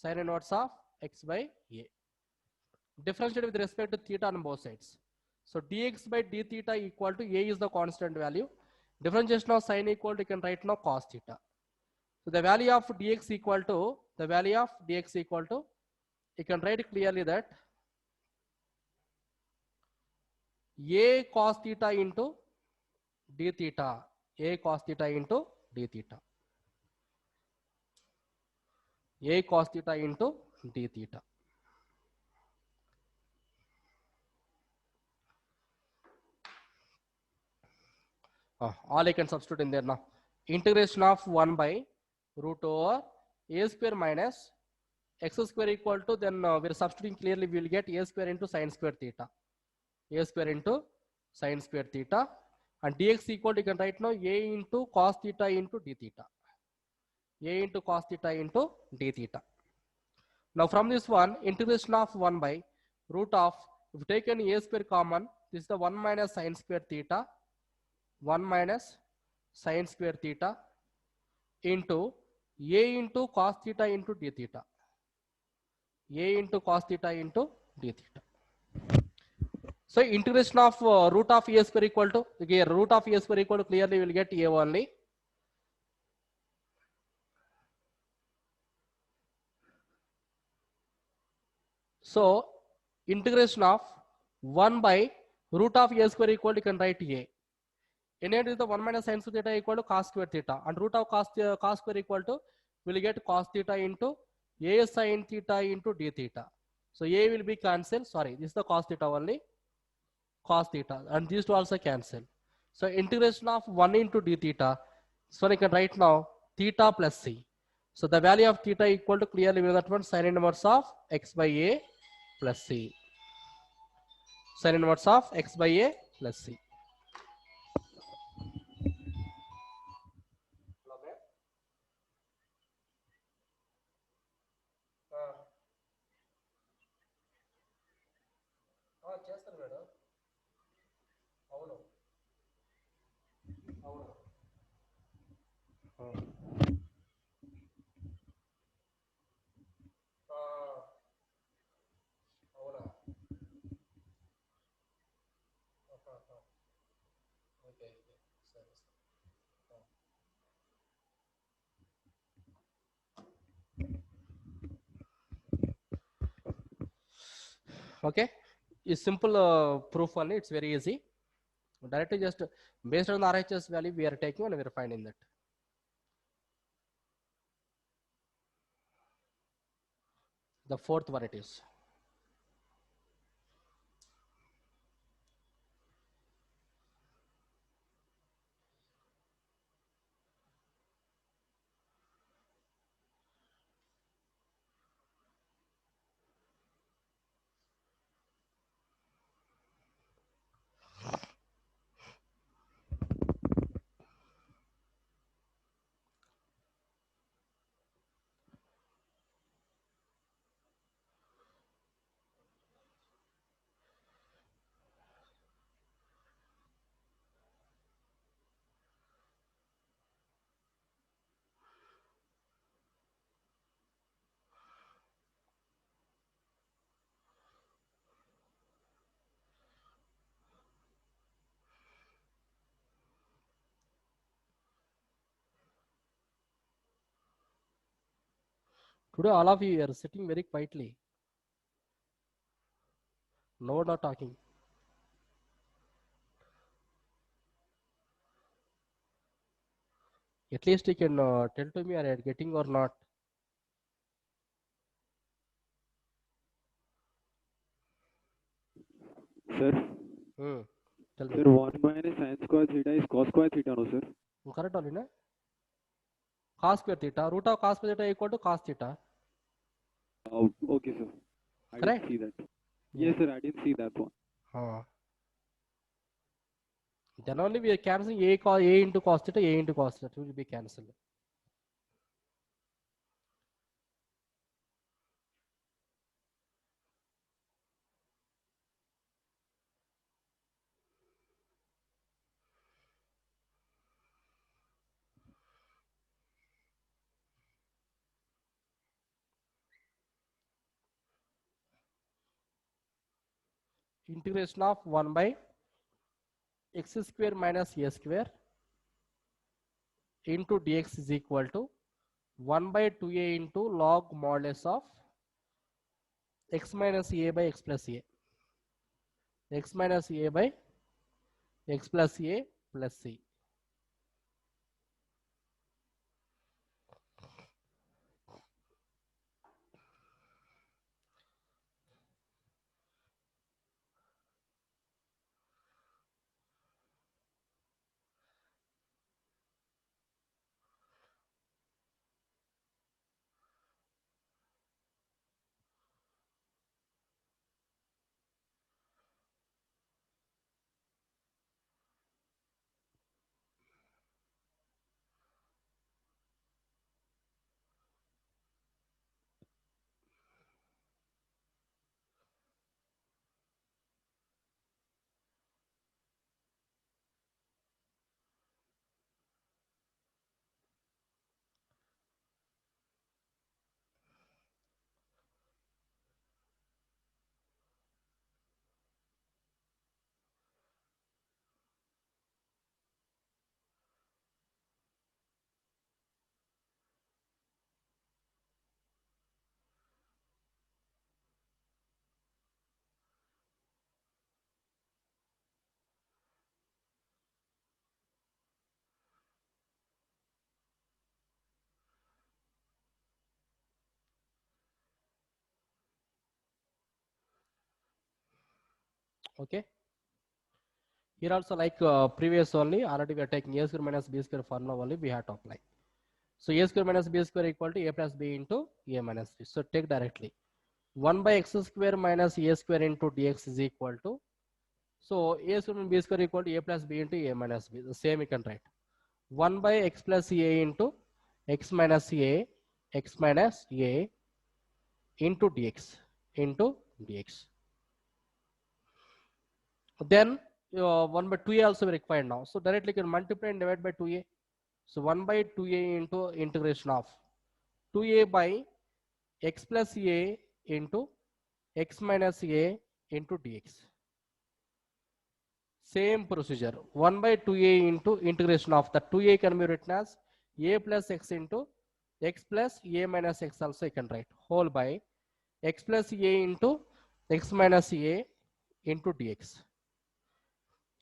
Sin inverse of x by a. Differentiate with respect to theta on both sides. So dx by d theta equal to a is the constant value. Differentiation of sin equal to, you can write now cos theta. So the value of dx equal to, you can write clearly that a cos theta into d theta. A cos theta into d theta. A cos theta into d theta. All I can substitute in there now. Integration of 1 by root over a square minus x square equal to, then we're substituting clearly, we will get a square into sin square theta. A square into sin square theta. And dx equal to, you can write now a into cos theta into d theta. A into cos theta into d theta. Now from this one, integration of 1 by root of, if you take any a square common, this is the 1 minus sin square theta. 1 minus sin square theta into a into cos theta into d theta. A into cos theta into d theta. So integration of root of a square equal to, again, root of a square equal to, clearly we will get a only. So integration of 1 by root of a square equal to, you can write a. In it is the 1 minus sin square theta equal to cos square theta, and root of cos square equal to, will get cos theta into a sin theta into d theta. So a will be cancelled. Sorry, this is the cos theta only. Cos theta, and these two also cancel. So integration of 1 into d theta. So I can write now theta plus c. So the value of theta equal to, clearly we know that one, sin inverse of x by a plus c. Sin inverse of x by a plus c. చేస్తారు madam. అవును అవును అవునా okay సరే okay. Is simple proof only. It's very easy. Directly just based on the RHS value we are taking and we are finding that. The fourth one it is. Today all of you are sitting very quietly. No one are talking. At least you can tell to me are you getting or not. Sir. Tell me. Sir, 1 minus sin square theta is cos square theta, no, sir? Correct only, na? Cos square theta. Root of cos square theta equal to cos theta. Oh, okay, sir. I Correct? didn't see that. Yeah. Yes, sir, I didn't see that one. Then only we are cancelling a into cos theta, a into cos theta. It will be cancelled. Integration of 1 by x square minus a square into dx is equal to 1 by 2a into log modulus of x minus a by x plus a. X minus a by x plus a plus c. Okay. Here also like previous only already we are taking a square minus b square formula only we have to apply. So a square minus b square equal to a plus b into a minus b. So take directly 1 by x square minus a square into dx is equal to, so a square minus b square equal to a plus b into a minus b. The same you can write 1 by x plus a into x minus a into dx into dx. Then 1 by 2a also required now. So directly you can multiply and divide by 2a. So 1 by 2a into integration of 2a by x plus a into x minus a into dx. Same procedure. 1 by 2a into integration of the 2a can be written as a plus x into x plus a minus x also you can write whole by x plus a into x minus a into dx.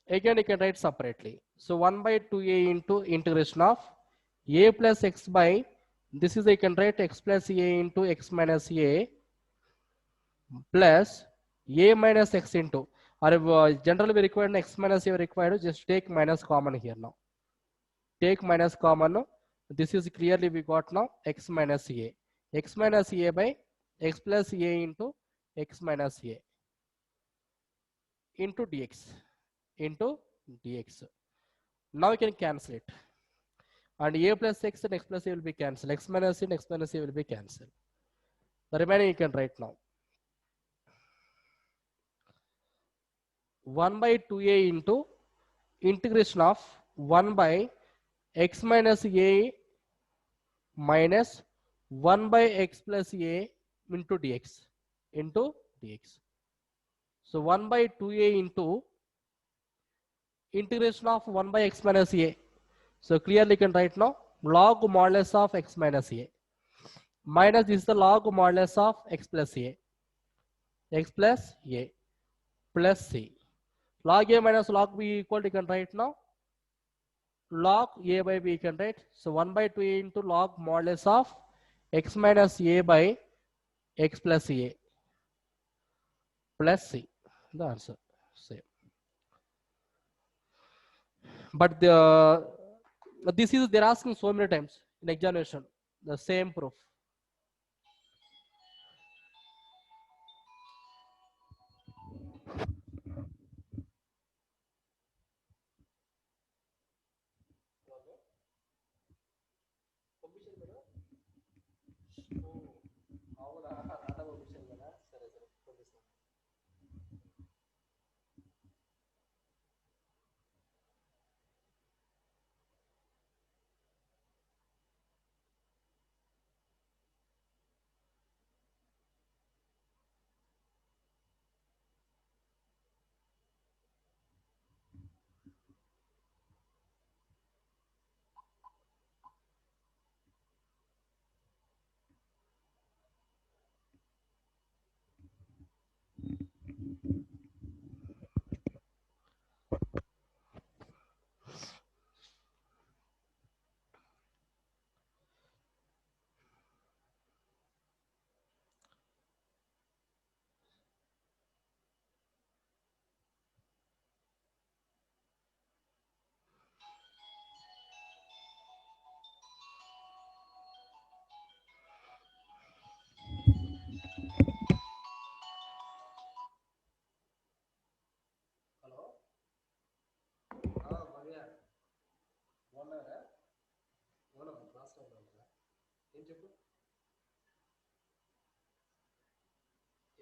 Again you can write separately. So 1 by 2a into integration of a plus x by, this is I can write x plus a into x minus a plus a minus x into, or generally we require x minus a required, just take minus common here now. Take minus common. This is clearly we got now x minus a. X minus a by x plus a into x minus a into dx. Into dx. Now you can cancel it. And a plus x and x plus a will be cancelled. X minus a and x minus a will be cancelled. The remaining you can write now. 1 by 2a into integration of 1 by x minus a minus 1 by x plus a into dx. Into dx. So 1 by 2a into integration of 1 by x minus a. So clearly you can write now log modulus of x minus a. minus this is the log modulus of x plus a. X plus a plus c. Log a minus log b equal to, you can write now, log a by b you can write. So 1 by 2 into log modulus of x minus a by x plus a plus c. The answer same. But this is they're asking so many times in examination the same proof.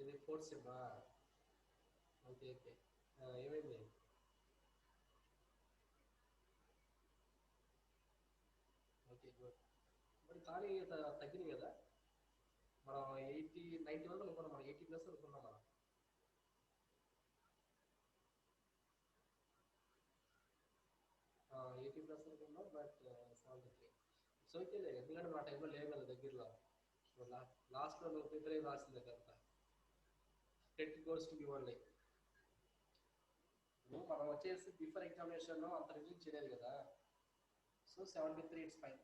ఇది fourth sem okay okay ఏమైంది okay good మరి కానీ తగ్గింది కదా మనం 80 90 వరకు అనుకున్నాం మనం 80 ప్లస్ అనుకున్నాం మనం 80 ప్లస్ అనుకున్నాం బట్ 73 సో ఓకేలే ఎందుకంటే మన టైంలో లేవు కదా దగ్గరలో లాస్ట్లో నువ్వు ప్రిపేర్ అయ్యి రాసిందే కదా TET goes to be only మనం వచ్చేసి బిఫోర్ ఎగ్జామినేషన్ అంత రివిజన్ చేయలేదు కదా so 73 it's fine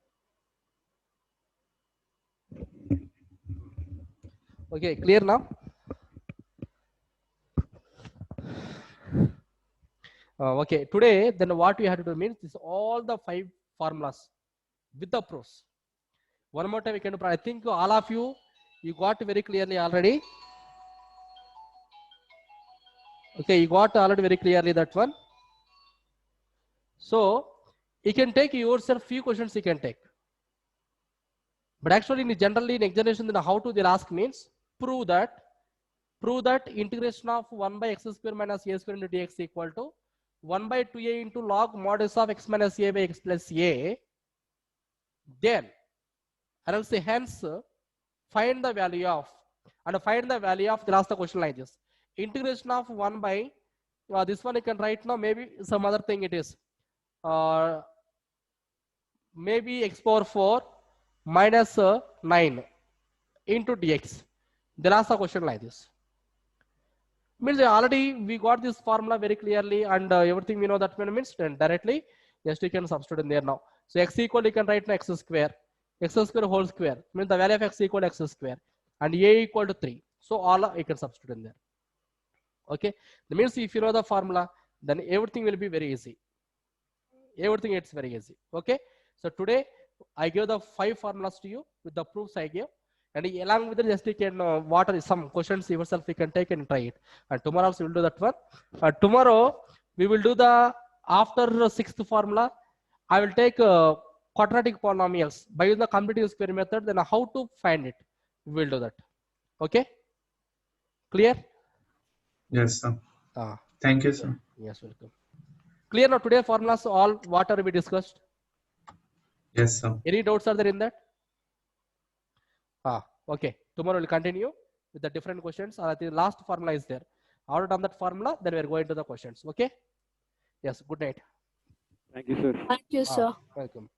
okay clear నా okay today then what we have to do means this all the 5 formulas with the proofs one more time we can I think all of you got very clearly already okay you got already very clearly that one so you can take yourself few questions you can take but actually in generally in examination then how to they'll ask means prove that integration of 1 by x square minus a square into dx equal to 1 by 2a into log modulus of x minus a by x plus a. Then I will say hence find the value of and find the value of the last question like this. Integration of 1 by this one you can write now maybe some other thing it is maybe x power 4 minus 9 into dx. The last question like this. Means already we got this formula very clearly and everything we know that means then directly just you can substitute in there now. So x equal you can write now x square whole square means the value of x equal to x square and a equal to 3. So all you can substitute in there. Okay, that means if you know the formula then everything will be very easy. Everything it's very easy. Okay, so today I gave the 5 formulas to you with the proofs I gave. And along with it, just you can what are some questions yourself you can take and try it. And tomorrow also we will do that one. Tomorrow we will do the after 6th formula. I will take quadratic polynomials by using the completing square method. Then how to find it? We will do that. Okay? Clear? Yes, sir. Thank you, sir. Yes, welcome. Clear now? Today formulas all what are we discussed? Yes, sir. Any doubts are there in that? Okay, tomorrow we'll continue with the different questions. The last formula is there. After done that formula, then we're going to the questions. Okay? Yes, good night. Thank you, sir. Thank you, sir. Welcome.